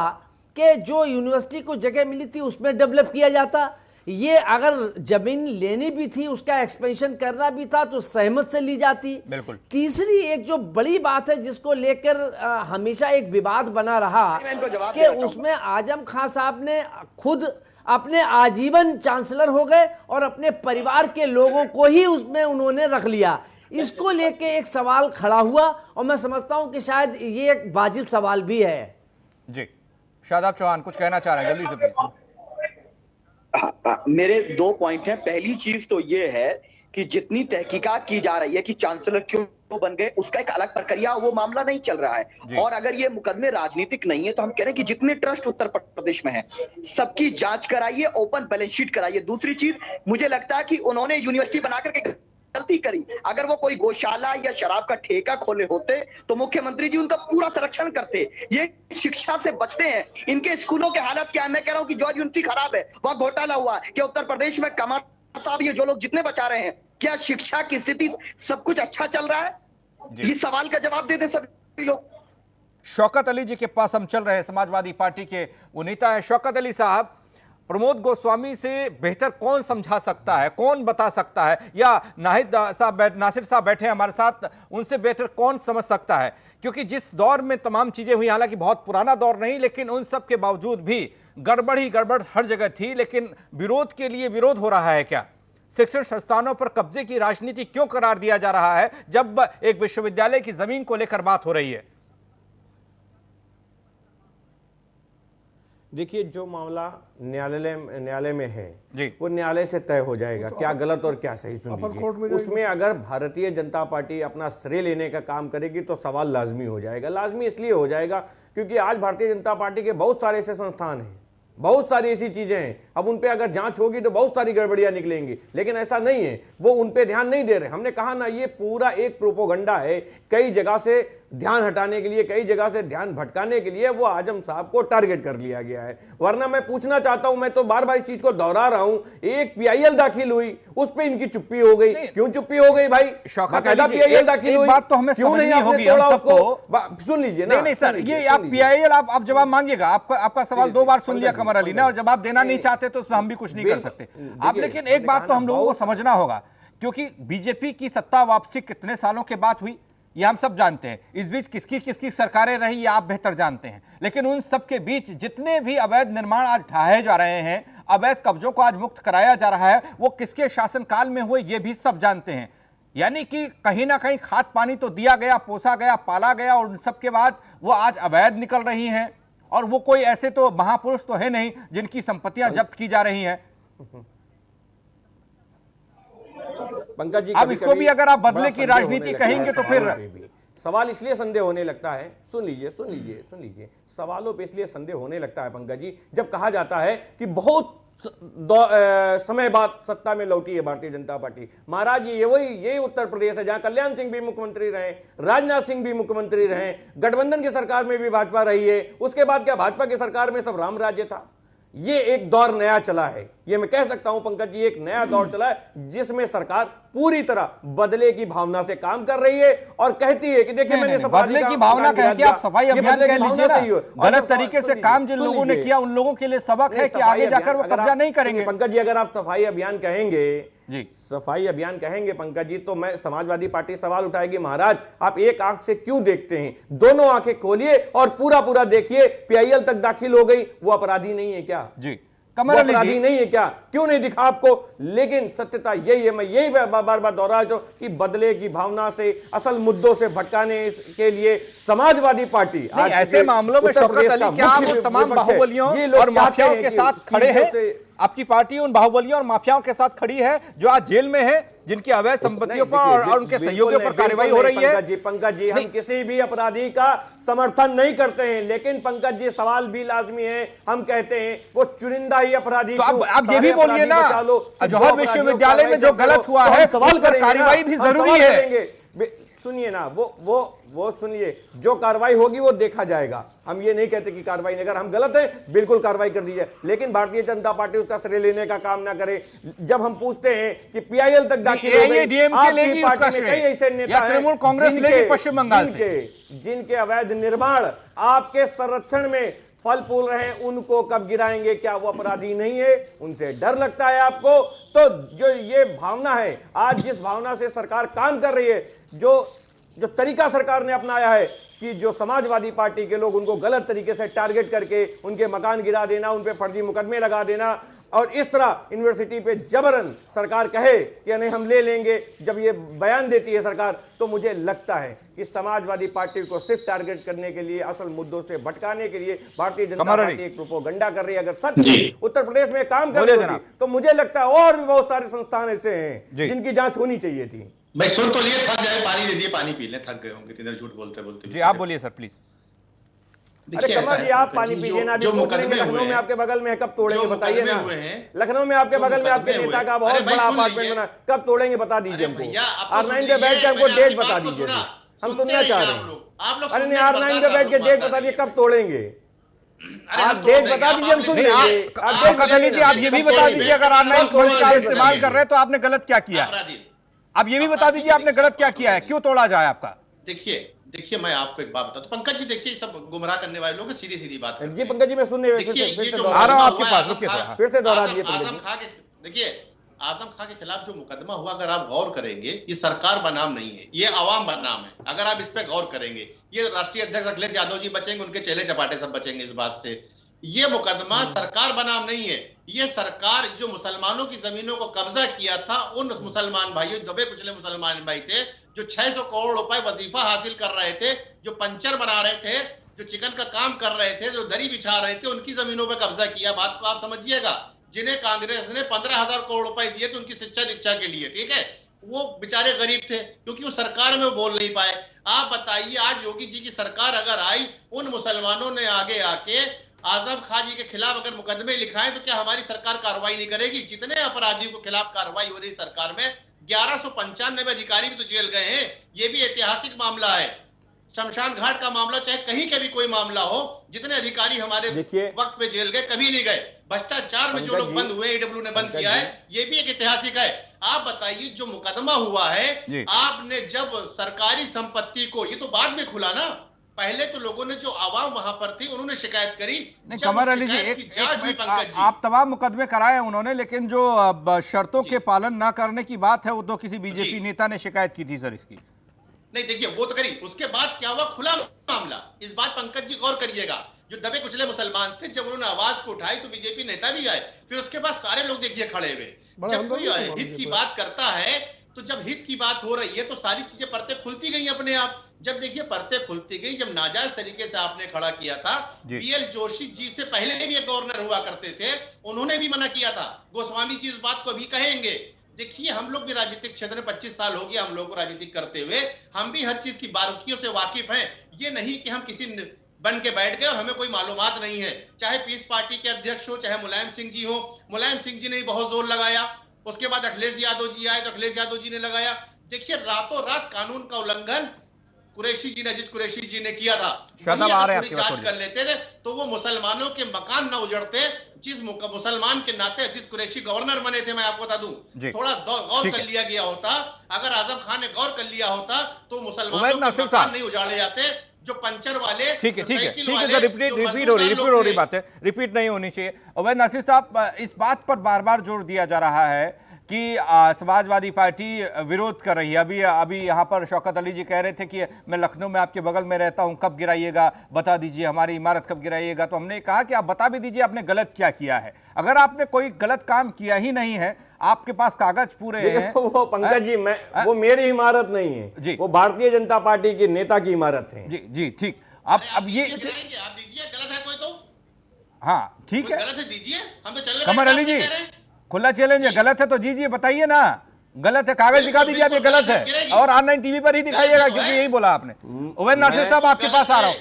कि जो यूनिवर्सिटी को जगह मिली थी उसमें डेवलप किया जाता। ये अगर जमीन लेनी भी थी, उसका एक्सपेंशन करना भी था तो सहमत से ली जाती। बिल्कुल। तीसरी एक जो बड़ी बात है जिसको लेकर हमेशा एक विवाद बना रहा कि उसमें आजम खान साहब ने खुद अपने आजीवन चांसलर हो गए और अपने परिवार के लोगों को ही उसमें उन्होंने रख लिया। इसको लेके एक सवाल खड़ा हुआ और मैं समझता हूं कि शायद ये एक वाजिब सवाल भी है। जी शादाब चौहान कुछ कहना चाह रहे हैं, जल्दी से प्लीज। मेरे 2 पॉइंट हैं। पहली चीज तो ये है कि जितनी तहकीकात की जा रही है कि चांसलर क्यों बन गए, उसका एक अलग प्रक्रिया, वो मामला नहीं चल रहा है। और अगर ये मुकदमे राजनीतिक नहीं है तो हम कह रहे हैं कि जितने ट्रस्ट उत्तर प्रदेश में हैं सबकी जांच कराइए, ओपन बैलेंस शीट कराइए। दूसरी चीज, मुझे लगता है कि उन्होंने यूनिवर्सिटी बनाकर के गलती करी। अगर वो कोई गौशाला या शराब का ठेका खोले होते तो मुख्यमंत्री जी उनका पूरा संरक्षण करते। ये शिक्षा से बचते हैं। इनके स्कूलों की हालत क्या है? मैं कह रहा हूं कि जॉर्ज यूनिवर्सिटी खराब है, वहां घोटाला हुआ है। क्या उत्तर प्रदेश में कमर साहब ये जो लोग जितने बचा रहे हैं, क्या शिक्षा की स्थिति सब कुछ अच्छा चल रहा है? ये सवाल का जवाब दे दे सभी लोग। शौकत अली जी के पास हम चल रहे हैं, समाजवादी पार्टी के वो नेता है। शौकत अली साहब, प्रमोद गोस्वामी से बेहतर कौन समझा सकता है, कौन बता सकता है, या नासिर साहब बैठे हैं हमारे साथ, उनसे बेहतर कौन समझ सकता है? क्योंकि जिस दौर में तमाम चीजें हुई, हालांकि बहुत पुराना दौर नहीं, लेकिन उन सब के बावजूद भी गड़बड़ ही गड़बड़ हर जगह थी। लेकिन विरोध के लिए विरोध हो रहा है क्या? शिक्षण संस्थानों पर कब्जे की राजनीति क्यों करार दिया जा रहा है जब एक विश्वविद्यालय की जमीन को लेकर बात हो रही है? देखिए, जो मामला न्यायालय में है वो न्यायालय से तय हो जाएगा, क्या गलत और क्या सही। सुन लीजिए, उसमें अगर भारतीय जनता पार्टी अपना श्रेय लेने का काम करेगी तो सवाल लाजमी हो जाएगा। लाजमी इसलिए हो जाएगा क्योंकि आज भारतीय जनता पार्टी के बहुत सारे ऐसे संस्थान हैं, बहुत सारी ऐसी चीजें हैं। अब उन पे अगर जांच होगी तो बहुत सारी गड़बड़ियां निकलेंगी, लेकिन ऐसा नहीं है, वो उन पे ध्यान नहीं दे रहे। हमने कहा ना, ये पूरा एक प्रोपोगंडा है, कई जगह से ध्यान हटाने के लिए, कई जगह से ध्यान भटकाने के लिए वो आजम साहब को टारगेट कर लिया गया है। वरना मैं पूछना चाहता हूं, मैं तो बार बार इस चीज को दोहरा रहा हूं, एक पीआईएल दाखिल हुई, उस पे इनकी चुप्पी हो गई। क्यों चुप्पी हो गई भाई? पीआईएल दाखिल हुई, बात तो हमें समझनी होगी हम सबको। सुन लीजिए ना। नहीं सर, ये आप पीआईएल आप जवाब मांगिएगा, आपका सवाल 2 बार सुन लिया कमर अली ने, और जवाब देना नहीं चाहते तो उसमें हम भी कुछ नहीं कर सकते आप। लेकिन एक बात तो हम लोगों को समझना होगा, क्योंकि बीजेपी की सत्ता वापसी कितने सालों के बाद हुई ये हम सब जानते हैं। इस बीच किसकी किसकी सरकारें रही ये आप बेहतर जानते हैं। लेकिन उन सब के बीच जितने भी अवैध निर्माण आज ढाए जा रहे हैं, अवैध कब्जों को आज मुक्त कराया जा रहा है, वो किसके शासनकाल में हुए ये भी सब जानते हैं। यानी कि कहीं ना कहीं खाद पानी तो दिया गया, पोसा गया, पाला गया, और उन सब के बाद वो आज अवैध निकल रही हैं। और वो कोई ऐसे तो महापुरुष तो है नहीं जिनकी संपत्तियां जब्त की जा रही हैं। पंकज जी, अब इसको भी अगर आप बदले की राजनीति कहेंगे तो फिर सवाल इसलिए संदेह होने लगता है। सुन लीजिए, सवालों पे इसलिए संदेह होने लगता है पंकज जी, जब कहा जाता है कि बहुत समय बाद सत्ता में लौटी है भारतीय जनता पार्टी। महाराज जी, यही उत्तर प्रदेश है जहां कल्याण सिंह भी मुख्यमंत्री रहे, राजनाथ सिंह भी मुख्यमंत्री रहे, गठबंधन की सरकार में भी भाजपा रही है। उसके बाद क्या भाजपा की सरकार में सब राम राज्य था? ये एक दौर नया चला है, ये मैं कह सकता हूं पंकज जी, एक नया दौर चला है जिसमें सरकार पूरी तरह बदले की भावना से काम कर रही है और कहती है कि देखिए मैंने बदले की भावना कह के आप सफाई अभियान कह लीजिए ना। गलत तरीके से काम जिन लोगों ने किया उन लोगों के लिए सबक है कि आगे जाकर वो कब्जा नहीं करेंगे। पंकज जी, अगर आप सफाई अभियान कहेंगे जी, सफाई अभियान कहेंगे पंकज जी, तो मैं समाजवादी पार्टी सवाल उठाएगी, महाराज आप एक आंख से क्यों देखते हैं? दोनों आंखें खोलिए और पूरा पूरा देखिए। पीआईएल तक दाखिल हो गई, वो अपराधी नहीं है क्या? जी, वो अपराधी नहीं है क्या? क्यों नहीं दिखा आपको? लेकिन सत्यता यही है, मैं यही बार बार दोहराता हूं कि बदले की भावना से, असल मुद्दों से भटकाने के लिए समाजवादी पार्टी ऐसे मामलों में शौकत अली क्या वो तमाम बाहुबलियों और माफियाओं के साथ खड़े हैं? आपकी पार्टी उन बाहुबलियों और माफियाओं के साथ खड़ी है जो आज जेल में है, जिनकी अवैध संपत्तियों पर और उनके सहयोगियों पर कार्रवाई हो रही है। पंकज जी, हम किसी भी अपराधी का समर्थन नहीं करते हैं, लेकिन पंकज जी सवाल भी लाजमी है। हम कहते हैं वो चुनिंदा ही अपराधी, तो आप ये भी बोलिए ना, जौहर विश्वविद्यालय में जो गलत हुआ है उस पर कार्रवाई भी जरूरी है। सुनिए ना, वो सुनिए, जो कार्रवाई होगी वो देखा जाएगा। हम ये नहीं कहते कि कार्रवाई नहीं, अगर हम गलत हैं बिल्कुल कार्रवाई कर दीजिए, लेकिन भारतीय जनता पार्टी उसका श्रेय लेने का काम ना करे। जब हम पूछते हैं कि पीआईएल तक दाखिल हो गई, डीएमके लेगी उसका कई ऐसे नेता हैं, तृणमूल कांग्रेस लेगी पश्चिम बंगाल से, जिनके अवैध निर्माण आपके संरक्षण में फल फूल रहे हैं, उनको कब गिराएंगे? क्या वो अपराधी नहीं है? उनसे डर लगता है आपको? तो जो ये भावना है, आज जिस भावना से सरकार काम कर रही है, जो तरीका सरकार ने अपनाया है कि जो समाजवादी पार्टी के लोग उनको गलत तरीके से टारगेट करके उनके मकान गिरा देना, उन पे फर्जी मुकदमे लगा देना और इस तरह यूनिवर्सिटी पे जबरन सरकार कहे कि नहीं हम ले लेंगे, जब ये बयान देती है सरकार, तो मुझे लगता है कि समाजवादी पार्टी को सिर्फ टारगेट करने के लिए, असल मुद्दों से भटकाने के लिए भारतीय जनता पार्टी एक प्रोपोगंडा कर रही है। अगर सच उत्तर प्रदेश में काम कर रही होती तो मुझे लगता है और भी बहुत सारे संस्थान ऐसे हैं जिनकी जांच होनी चाहिए थी। भाई सुन तो लिए, थक जाए, पानी दे दिए, पानी पी ले, थक गए होंगे इधर झूठ बोलते बोलते। जी आप बोलिए सर प्लीज। अरे कमल जी आप पानी पीजिए ना, जो मुकदमे लखनऊ में आपके बगल में है, कब तोड़ेंगे बताइए ना। लखनऊ में आपके बगल में आपके नेता का बहुत बड़ा अपार्टमेंट बना, कब तोड़ेंगे बता दीजिए हमको। R9 पे बैठ के हमको डेट बता दीजिए, हम सुनना चाह रहे हैं। अरे नहीं, R9 पे बैठ के डेट बता दीजिए कब तोड़ेंगे, आप डेट बता दीजिए, हम सुन लेंगे। आप ये भी बता दीजिए अगर R9 कोड का इस्तेमाल कर रहे हैं तो आपने गलत क्या किया है? आप ये भी बता दीजिए आपने गलत क्या किया है, क्यों तोड़ा जाए आपका? देखिए मैं आपको एक बात बताता हूं पंकज जी, देखिए सब गुमराह करने वाले लोग सीधी सीधी बात करते हैं। जी पंकज जी मैं सुनने फिर आ रहा हूं आपके पास, रुकिए फिर से दोहरा दीजिए पंकज जी। देखिए आजम खां के खिलाफ जो मुकदमा हुआ, अगर आप गौर करेंगे, ये सरकार बनाम नहीं है, ये आवाम बनाम है। अगर आप इस पे गौर करेंगे, ये राष्ट्रीय अध्यक्ष अखिलेश यादव जी बचेंगे, उनके चेले चपाटे सब बचेंगे इस बात से। ये मुकदमा सरकार बनाम नहीं है, ये सरकार जो मुसलमानों की जमीनों को कब्जा किया था, उन मुसलमान भाइयों, दबे कुचले मुसलमान भाई थे जो 600 करोड़ रुपए वजीफा हासिल कर रहे थे, जो पंचर बना रहे थे, जो चिकन का काम कर रहे थे, जो दरी बिछा रहे थे, उनकी जमीनों पर कब्जा किया। बात को आप समझिएगा। जिन्हें कांग्रेस ने 15,000 करोड़ रुपए दिए थे उनकी शिक्षा दीक्षा के लिए, ठीक है, वो बेचारे गरीब थे क्योंकि वो सरकार में बोल नहीं पाए। आप बताइए, आज योगी जी की सरकार अगर आई, उन मुसलमानों ने आगे आके आजम खां जी के खिलाफ अगर मुकदमे लिखाए, तो क्या हमारी सरकार कार्रवाई नहीं करेगी? जितने अपराधियों के खिलाफ कार्रवाई हो रही सरकार में, 1195 अधिकारी भी तो जेल गए हैं। ये भी ऐतिहासिक मामला है। शमशान घाट का मामला, चाहे कहीं का भी कोई मामला हो, जितने अधिकारी हमारे वक्त पे जेल गए कभी नहीं गए। भ्रष्टाचार में जो लोग बंद हुए, ईडब्ल्यू ने बंद किया है, ये भी एक ऐतिहासिक है। आप बताइए, जो मुकदमा हुआ है, आपने जब सरकारी संपत्ति को, ये तो बाद में खुला ना, पहले तो लोगों ने, जो आवाम वहां पर थी, उन्होंने शिकायत करी। नहीं कमर अली जी, आप तमाम मुकदमे कराए उन्होंने, लेकिन जो शर्तों के पालन ना करने की बात है, वो तो किसी बीजेपी नेता ने शिकायत की थी सर इसकी। नहीं देखिए, वो तो करी, उसके बाद क्या हुआ, खुला मामला। इस बात पंकज जी गौर करिएगा, जो दबे कुचले मुसलमान थे, जब उन्होंने आवाज को उठाई तो बीजेपी नेता भी आए, फिर उसके बाद सारे लोग देखिए खड़े हुए। जब कोई हित की बात करता है, तो जब हित की बात हो रही है तो सारी चीजें परतें खुलती गई अपने आप। जब देखिए परतें खुलती गई, जब नाजायज तरीके से आपने खड़ा किया था, बीएल जोशी जी से पहले भी एक गवर्नर हुआ करते थे, उन्होंने भी मना किया था। गोस्वामी जी इस बात को भी कहेंगे। देखिए, हम लोग भी राजनीतिक क्षेत्र में 25 साल हो गया हम लोग को राजनीति करते हुए, हम भी हर चीज की बारीकियों से वाकिफ हैं। ये नहीं कि हम किसी बन के बैठ गए और हमें कोई मालूमात नहीं है। चाहे पीस पार्टी के अध्यक्ष हो, चाहे मुलायम सिंह जी हो, मुलायम सिंह जी ने बहुत जोर लगाया। उसके बाद अखिलेश यादव जी आए तो अखिलेश यादव जी ने लगाया। देखिए, रातों रात कानून का उल्लंघन कुरैशी जी ने, जिस कुरैशी जी ने किया था, शादाब वही आ अगर रहे हैं थोड़ी आपके पास, जांच कर लेते थे तो वो मुसलमानों के मकान न उजड़ते। जिस मुसलमान के नाते जिस कुरैशी गवर्नर बने थे, मैं आपको बता दूं, जी। थोड़ा गौर ठीक कर है। लिया गया होता, अगर आजम खान ने गौर कर लिया होता तो उमैद मुसलमानों के नासिर मकान साहब। नहीं उजाड़े जाते। जो पंचर वाले, ठीक है, जो ठीक है, साइकिल ठीक है, वाले, तो रिपीट जो रिपीट मजदूर हो रही थे, बात है, रिपीट नहीं होनी चाहिए। उमैद नासिर साहब, इस बात पर बार बार जोर दिया जा रहा है कि समाजवादी पार्टी विरोध कर रही है। अभी यहाँ पर शौकत अली जी कह रहे थे कि मैं लखनऊ में आपके बगल में रहता हूँ, कब गिराइएगा, बता दीजिए, हमारी इमारत कब गिराइएगा। तो हमने कहा कि आप बता भी दीजिए आपने गलत क्या किया है। अगर आपने कोई गलत काम किया ही नहीं है, आपके पास कागज पूरे हैं। वो पंकज जी, वो मेरी इमारत नहीं जी। है, वो भारतीय जनता पार्टी के नेता की इमारत है। जी जी, ठीक। अब ये, आप दीजिए, गलत है कोई तो हाँ ठीक कोई है, गलत है, दीजिए, हम तो चल रहे कमर अली जी, खुला चैलेंज है। गलत है तो जी बताइए ना, गलत है, कागज दिखा दीजिए आप ये गलत है, और ऑनलाइन टीवी पर ही दिखाइएगा, क्योंकि यही बोला आपने। उमैद नासिर साहब, आपके पास आ रहा हूं।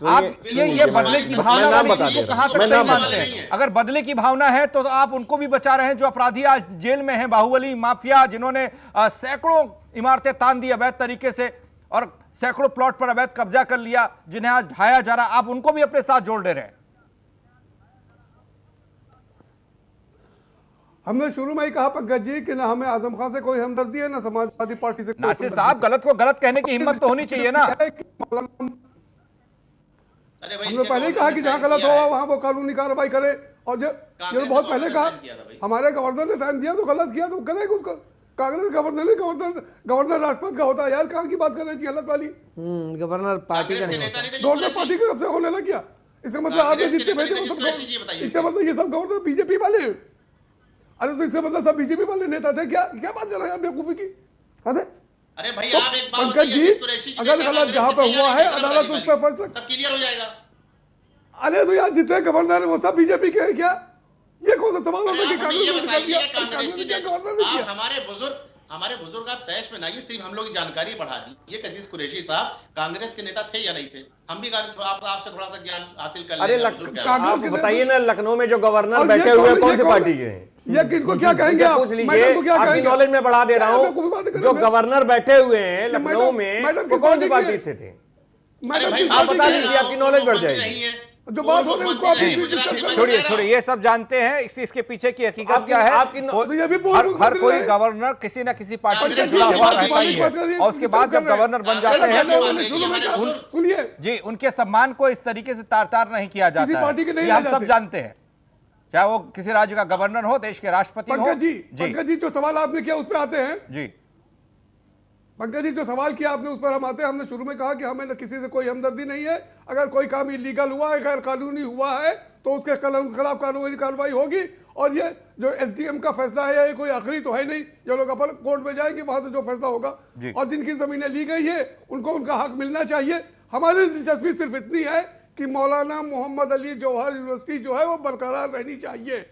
आप ये बदले की भावना वाली चीज को कहां तक सही मानते हैं? अगर बदले की भावना है तो आप उनको भी बचा रहे हैं जो अपराधी आज जेल में हैं, बाहुबली माफिया, जिन्होंने सैकड़ों इमारतें तान दी अवैध तरीके से और सैकड़ों प्लॉट पर अवैध कब्जा कर लिया, जिन्हें आज ढाया जा रहा, आप उनको भी अपने साथ जोड़ दे रहे हैं। हमने शुरू में ही कहा पंकज जी कि ना हमें आजम खान से कोई हमदर्दी है, ना समाजवादी पार्टी से। नासिर साहब, गलत को गलत कहने की हिम्मत तो होनी चाहिए ना। हमने पहले ही कहा कि जहां गलत हुआ वहां वो कानूनी कार्रवाई करे, और जो बहुत पहले कहा, हमारे गवर्नर ने टाइम दिया तो गलत किया तो करेगा उसको। कांग्रेस गवर्नर नहीं, गवर्नर राष्ट्रपति का होता है यार, कहां की बात कर रही थी गलत वाली। गवर्नर पार्टी का नहीं होता। गवर्नर पार्टी की तरफ से होने लग गया, इसका मतलब आपने जितने भेजे वो सब, इसका मतलब ये सब गवर्नर बीजेपी वाले हैं। अरे तो इससे मतलब सब बीजेपी वाले नेता थे क्या? क्या बात कर रहे हैं आप बेवकूफी की? अरे भाई, तो आप एक बात पंकज जी, अगर गलत जहां पे हुआ है अदालत उस पर फैसला, सब क्लियर हो जाएगा। अरे तो यार जितने गवर्नर है वो सब बीजेपी के हैं क्या? ये कौन सा सवाल होता है कि आप हमें ये कांग्रेस ने कर दिया? कांग्रेस ने क्या गवर्नर ने किया? आप हमारे बुजुर्ग आप तैश में नहीं, सिर्फ हम लोग की जानकारी बढ़ा दी। ये कजीज कुरैशी साहब कांग्रेस के नेता थे या नहीं थे? हम भी आपसे थोड़ा सा ज्ञान हासिल कर अरे आप बताइए ना, लखनऊ में जो गवर्नर बैठे हुए कौन सी पार्टी के हैं? ये किनको क्या कहेंगे आप? पूछ लीजिए, आपकी नॉलेज में बढ़ा दे रहा हूँ। जो गवर्नर बैठे हुए हैं लखनऊ में वो कौन सी पार्टी से थे? आप बता दीजिए, आपकी नॉलेज बढ़ जाएगी। जो बात हो रही है उसको आप छोड़िए, ये सब जानते हैं। इसके पीछे की हकीकत क्या है? हर कोई गवर्नर किसी ना किसी पार्टी से जुड़ा हुआ रहता ही है, और उसके बाद जब गवर्नर बन जाते हैं सुनिए जी, उनके सम्मान को इस तरीके से तार नहीं किया जाता है। ये हम सब जानते हैं, चाहे वो किसी राज्य का गवर्नर हो, देश के राष्ट्रपति हो। पंकज जी जो सवाल आपने किया उस पर आते हैं। जी पंकज जी जो सवाल किया आपने उस पर हम आते हैं। हमने शुरू में कहा कि हमें किसी से कोई हमदर्दी नहीं है। अगर कोई काम इलीगल हुआ है, गैर कानूनी हुआ है, तो उसके खिलाफ कानूनी कार्रवाई होगी। और ये जो एसडीएम का फैसला है ये कोई आखिरी तो है नहीं, जो लोग अपन कोर्ट में जाएंगे वहां से जो फैसला होगा, और जिनकी जमीनें ली गई है उनको उनका हक मिलना चाहिए। हमारी दिलचस्पी सिर्फ इतनी है कि मौलाना मोहम्मद अली जौहर यूनिवर्सिटी जो है वो बरकरार रहनी चाहिए,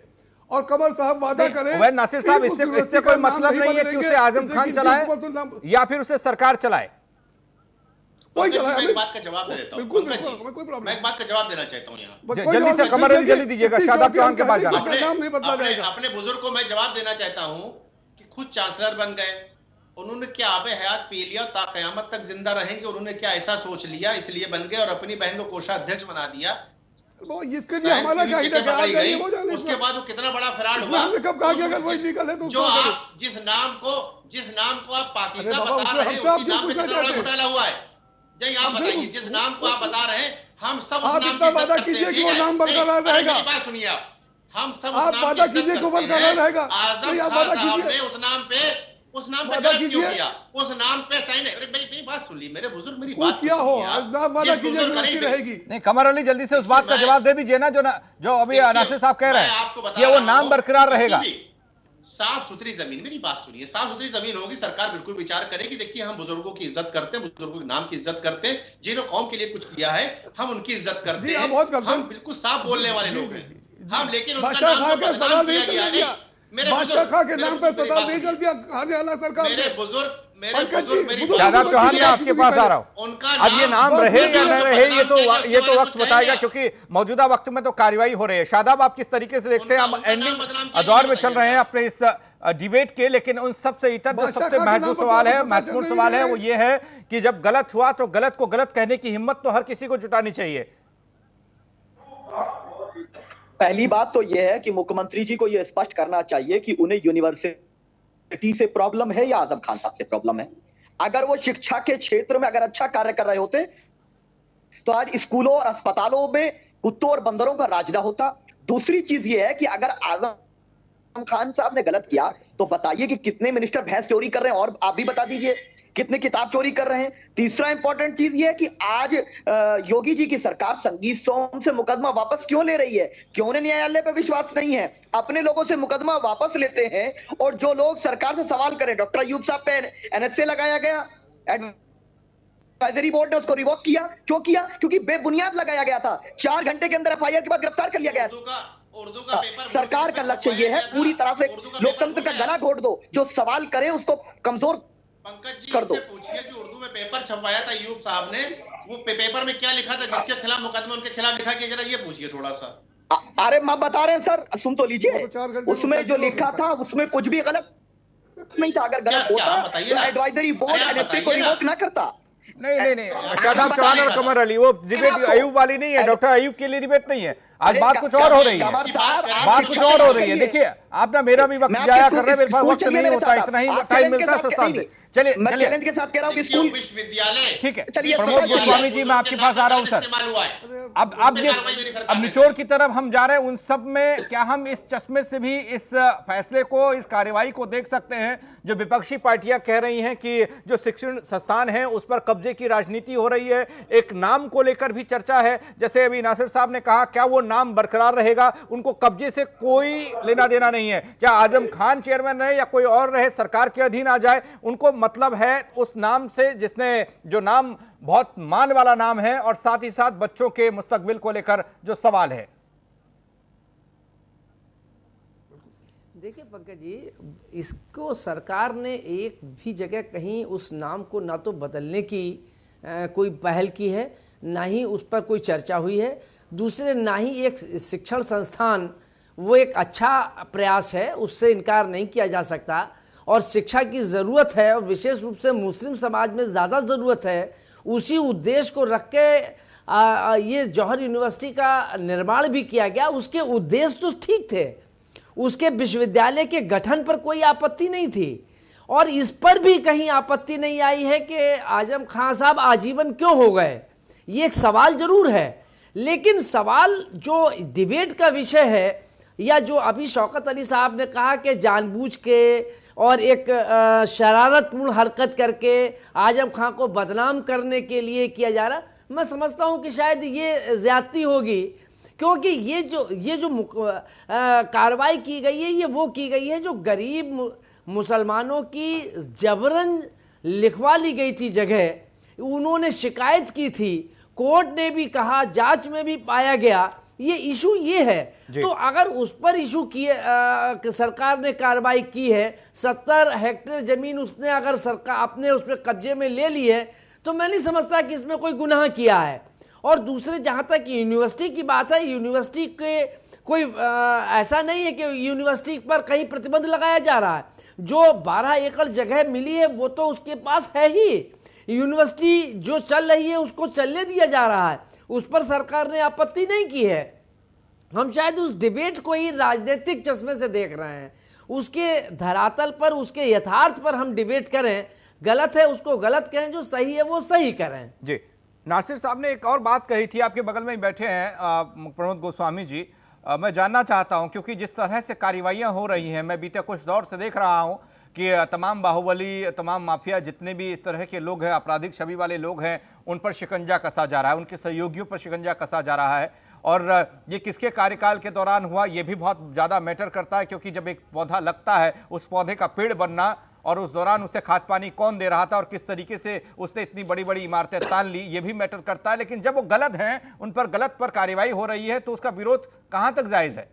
और कमर साहब वादा करें। उमैद नासिर साहब, इससे कोई मतलब नहीं है कि उसे आजम खान चलाए या फिर उसे सरकार चलाए। मैं एक बात का जवाब दे देता हूं। मैं एक बात का जवाब देना चाहता हूं यहाँ। जल्दी से कमर अली, जल्दी दीजिएगा, शादाब चौहान के पास जाना। अपने बुजुर्ग को मैं जवाब देना चाहता हूं कि खुद चांसलर बन गए, उन्होंने क्या आबे हयात पी लिया, ता कयामत तक जिंदा रहेंगे, उन्होंने क्या ऐसा सोच लिया इसलिए बन गए, और अपनी बहन को कोषाध्यक्ष बना दिया। वो इसके लिए हमारा चाहिए क्या हो जाने, उसके बाद वो कितना बड़ा फराड हुआ। हमने कब कहा कि अगर वो इलीगल है तो जो आप जिस नाम को आप पाकिस्तान बता रहे हैं, उसके नाम पे कितना बड़ा घोटाला हुआ है। जय आप बताइए, जिस नाम को आप बता रहे हैं, हम सब आप इतना वादा कीजिए कि वो नाम बरकरार रहेगा। बात सुनिए, हम सब आप वादा कीजिए कि बरकरार रहेगा। आजम खान साहब ने उस नाम पे गलत क्यों किया? उस नाम पे साइन है। मेरी बात सुन ली, मेरे बुजुर्ग मेरी बात किया हो, वादा कीजिए रहेगी। नहीं, कमर अली जल्दी से उस बात का जवाब दे दीजिए ना, जो अभी नासिर साहब कह रहे हैं कि वो नाम बरकरार रहेगा। साफ सुथरी जमीन, मेरी बात सुनिए, साफ सुथरी जमीन होगी, सरकार बिल्कुल विचार करेगी। देखिए, हम बुजुर्गों की इज्जत करते हैं, बुजुर्गों के नाम की इज्जत करते हैं, जिन्होंने कौम के लिए कुछ किया है हम उनकी इज्जत करते हैं। हम बिल्कुल साफ बोलने वाले लोग हैं हम, लेकिन बादशाह खां के अस्पताल नहीं चल दिया, बादशाह खां के नाम पे अस्पताल नहीं चल दिया हरियाणा सरकार। पंकज जी, बुजुर्ग शादाब चौहान, मैं आपके पास आ रहा हूँ। उनका अब ये नाम बस रहे या न बदनाम रहे, ये किया तो वक्त बताएगा, क्योंकि मौजूदा वक्त में तो कार्रवाई हो रही है। शादाब, आप किस तरीके से देखते हैं? हम उनका नाम एंडिंग बदनाम दौर में किया चल रहे हैं अपने इस डिबेट के, लेकिन उन सबसे इतर जो बादशाह सबसे खां के नाम महत्वपूर्ण पर सवाल है, पता चल महत्वपूर्ण नहीं सवाल है, रहा वो है। ये है कि जब गलत हुआ तो गलत को गलत कहने की हिम्मत तो हर किसी को जुटानी चाहिए। पहली बात तो यह है कि मुख्यमंत्री जी को यह स्पष्ट करना चाहिए कि उन्हें यूनिवर्सिटी से प्रॉब्लम है या आजम खान साहब से प्रॉब्लम है। अगर वो शिक्षा के क्षेत्र में अगर अच्छा कार्य कर रहे होते तो आज स्कूलों और अस्पतालों में कुत्तों और बंदरों का राज ना होता। दूसरी चीज ये है कि अगर आजम खान साहब ने गलत किया तो बताइए कि कितने मिनिस्टर भैंस चोरी कर रहे हैं, और आप भी बता दीजिए कितने किताब चोरी कर रहे हैं। तीसरा इंपॉर्टेंट चीज ये है कि आज योगी जी की सरकार संगीत सोम से मुकदमा वापस क्यों ले रही है? क्यों उन्हें न्यायालय पर विश्वास नहीं है? अपने लोगों से मुकदमा वापस लेते हैं, और जो लोग सरकार से सवाल करें, डॉक्टर अयूब साहब पे एनएसए लगाया गया, एडवाइजरी बोर्ड ने उसको रिवोक किया। क्यों किया? क्योंकि बेबुनियाद लगाया गया था। 4 घंटे के अंदर एफआईआर के बाद गिरफ्तार कर लिया गया। उर्दू का पेपर सरकार का लक्ष्य यह है पूरी तरह से लोकतंत्र का गला घोट दो, जो सवाल करे उसको कमजोर पंकज जी कर दो। उनसे पूछिए जो उर्दू में पेपर छपवाया था अयूब साहब ने, वो पेपर में क्या लिखा था जिसके खिलाफ मुकदमा उनके खिलाफ लिखा गया, जरा ये पूछिए थोड़ा सा। अरे मैं बता रहे हैं सर, सुन तो लीजिए। वो तो 4 घंटे उसमें जो लिखा था उसमें कुछ भी गलत नहीं था। अगर गलत होता तो एडवाइजरी बोर्ड एनएसए को रिवोक ना करता। नहीं, शादाब चौहान और कमर अली, वो डिबेट अयूब वाली नहीं है, डॉक्टर अयूब के लिए डिबेट नहीं है। आज बात कुछ और हो रही है, बात कुछ और हो रही है। देखिए, आप ना मेरा भी वक्त जाया कर रहे हैं, मेरे पास वक्त नहीं होता, इतना ही टाइम मिलता है संस्थान से। चलिए मैं चैलेंज के साथ कह रहा हूं कि स्कूल विश्वविद्यालय ठीक है। चलिए, प्रमोद गोस्वामी जी, मैं आपके पास आ रहा हूं सर। अब निचोड़ की तरफ हम जा रहे हैं। उन सब में क्या हम इस चश्मे से भी इस फैसले को, इस कार्रवाई को देख सकते हैं जो विपक्षी पार्टियां कह रही हैं कि जो शिक्षण संस्थान है उस पर कब्जे की राजनीति हो रही है, एक नाम को लेकर भी चर्चा है। जैसे अभी नासिर साहब ने कहा, क्या वो नाम बरकरार रहेगा? उनको कब्जे से कोई लेना देना नहीं है, चाहे आजम खान चेयरमैन रहे या कोई और रहे, सरकार के अधीन आ जाए, उनको मतलब है उस नाम से जिसने, जो नाम बहुत मान वाला नाम है, और साथ ही साथ बच्चों के मुस्तकबिल को लेकर जो सवाल है। देखिए पंकज जी, इसको सरकार ने एक भी जगह कहीं उस नाम को ना तो बदलने की कोई पहल की है, ना ही उस पर कोई चर्चा हुई है। दूसरे, ना ही एक शिक्षण संस्थान वो एक अच्छा प्रयास है, उससे इनकार नहीं किया जा सकता। और शिक्षा की ज़रूरत है, और विशेष रूप से मुस्लिम समाज में ज़्यादा ज़रूरत है। उसी उद्देश्य को रख के ये जौहर यूनिवर्सिटी का निर्माण भी किया गया। उसके उद्देश्य तो ठीक थे, उसके विश्वविद्यालय के गठन पर कोई आपत्ति नहीं थी, और इस पर भी कहीं आपत्ति नहीं आई है कि आजम खान साहब आजीवन क्यों हो गए। ये एक सवाल जरूर है, लेकिन सवाल जो डिबेट का विषय है, या जो अभी शौकत अली साहब ने कहा कि जानबूझ के और एक शरारतपूर्ण हरकत करके आजम खान को बदनाम करने के लिए किया जा रहा, मैं समझता हूं कि शायद ये ज्यादती होगी। क्योंकि ये जो कार्रवाई की गई है, ये वो की गई है जो गरीब मुसलमानों की जबरन लिखवा ली गई थी जगह। उन्होंने शिकायत की थी, कोर्ट ने भी कहा, जांच में भी पाया गया, ये इशू ये है। तो अगर उस पर इशू किए सरकार ने कार्रवाई की है, 70 हेक्टेयर जमीन उसने अगर सरकार अपने उस पर कब्जे में ले ली है, तो मैं नहीं समझता कि इसमें कोई गुनाह किया है। और दूसरे, जहां तक यूनिवर्सिटी की बात है, यूनिवर्सिटी के कोई ऐसा नहीं है कि यूनिवर्सिटी पर कहीं प्रतिबंध लगाया जा रहा है। जो 12 एकड़ जगह मिली है वो तो उसके पास है ही। यूनिवर्सिटी जो चल रही है उसको चलने दिया जा रहा है, उस पर सरकार ने आपत्ति नहीं की है। हम शायद उस डिबेट को ही राजनीतिक चश्मे से देख रहे हैं। उसके धरातल पर, उसके यथार्थ पर हम डिबेट करें, गलत है उसको गलत कहें, जो सही है वो सही करें। जी, नासिर साहब ने एक और बात कही थी, आपके बगल में ही बैठे हैं प्रमोद गोस्वामी जी। मैं जानना चाहता हूं, क्योंकि जिस तरह से कार्रवाइयां हो रही हैं, मैं बीते कुछ दौर से देख रहा हूं कि तमाम बाहुबली, तमाम माफिया, जितने भी इस तरह के लोग हैं, आपराधिक छवि वाले लोग हैं, उन पर शिकंजा कसा जा रहा है, उनके सहयोगियों पर शिकंजा कसा जा रहा है। और ये किसके कार्यकाल के दौरान हुआ, ये भी बहुत ज़्यादा मैटर करता है, क्योंकि जब एक पौधा लगता है, उस पौधे का पेड़ बनना, और उस दौरान उसे खाद पानी कौन दे रहा था और किस तरीके से उसने इतनी बड़ी बड़ी इमारतें तान ली, ये भी मैटर करता है। लेकिन जब वो गलत हैं, उन पर गलत पर कार्रवाई हो रही है, तो उसका विरोध कहाँ तक जायज़ है?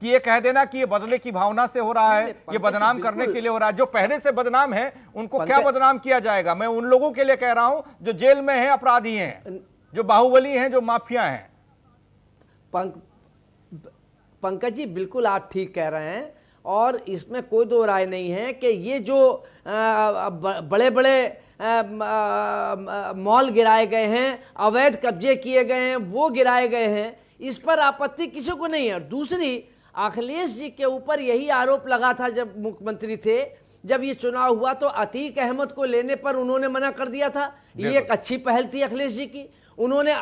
कि ये कह देना कि ये बदले की भावना से हो रहा है, ये बदनाम बिल्कुल। करने के लिए हो रहा है। जो पहले से बदनाम है उनको क्या बदनाम किया जाएगा? मैं उन लोगों के लिए कह रहा हूं जो जेल में हैं, अपराधी हैं, जो बाहुबली हैं, जो माफिया हैं। पंकज जी बिल्कुल आप ठीक कह रहे हैं और इसमें कोई दो राय नहीं है कि ये जो बड़े बड़े मॉल गिराए गए हैं, अवैध कब्जे किए गए हैं, वो गिराए गए हैं, इस पर आपत्ति किसी को नहीं है। दूसरी, अखिलेश जी के ऊपर यही आरोप लगा था जब मुख्यमंत्री थे, जब ये चुनाव हुआ तो अतीक अहमद को लेने पर उन्होंने मना कर दिया था। ये एक अच्छी पहल थी अखिलेश जी की। उन्होंने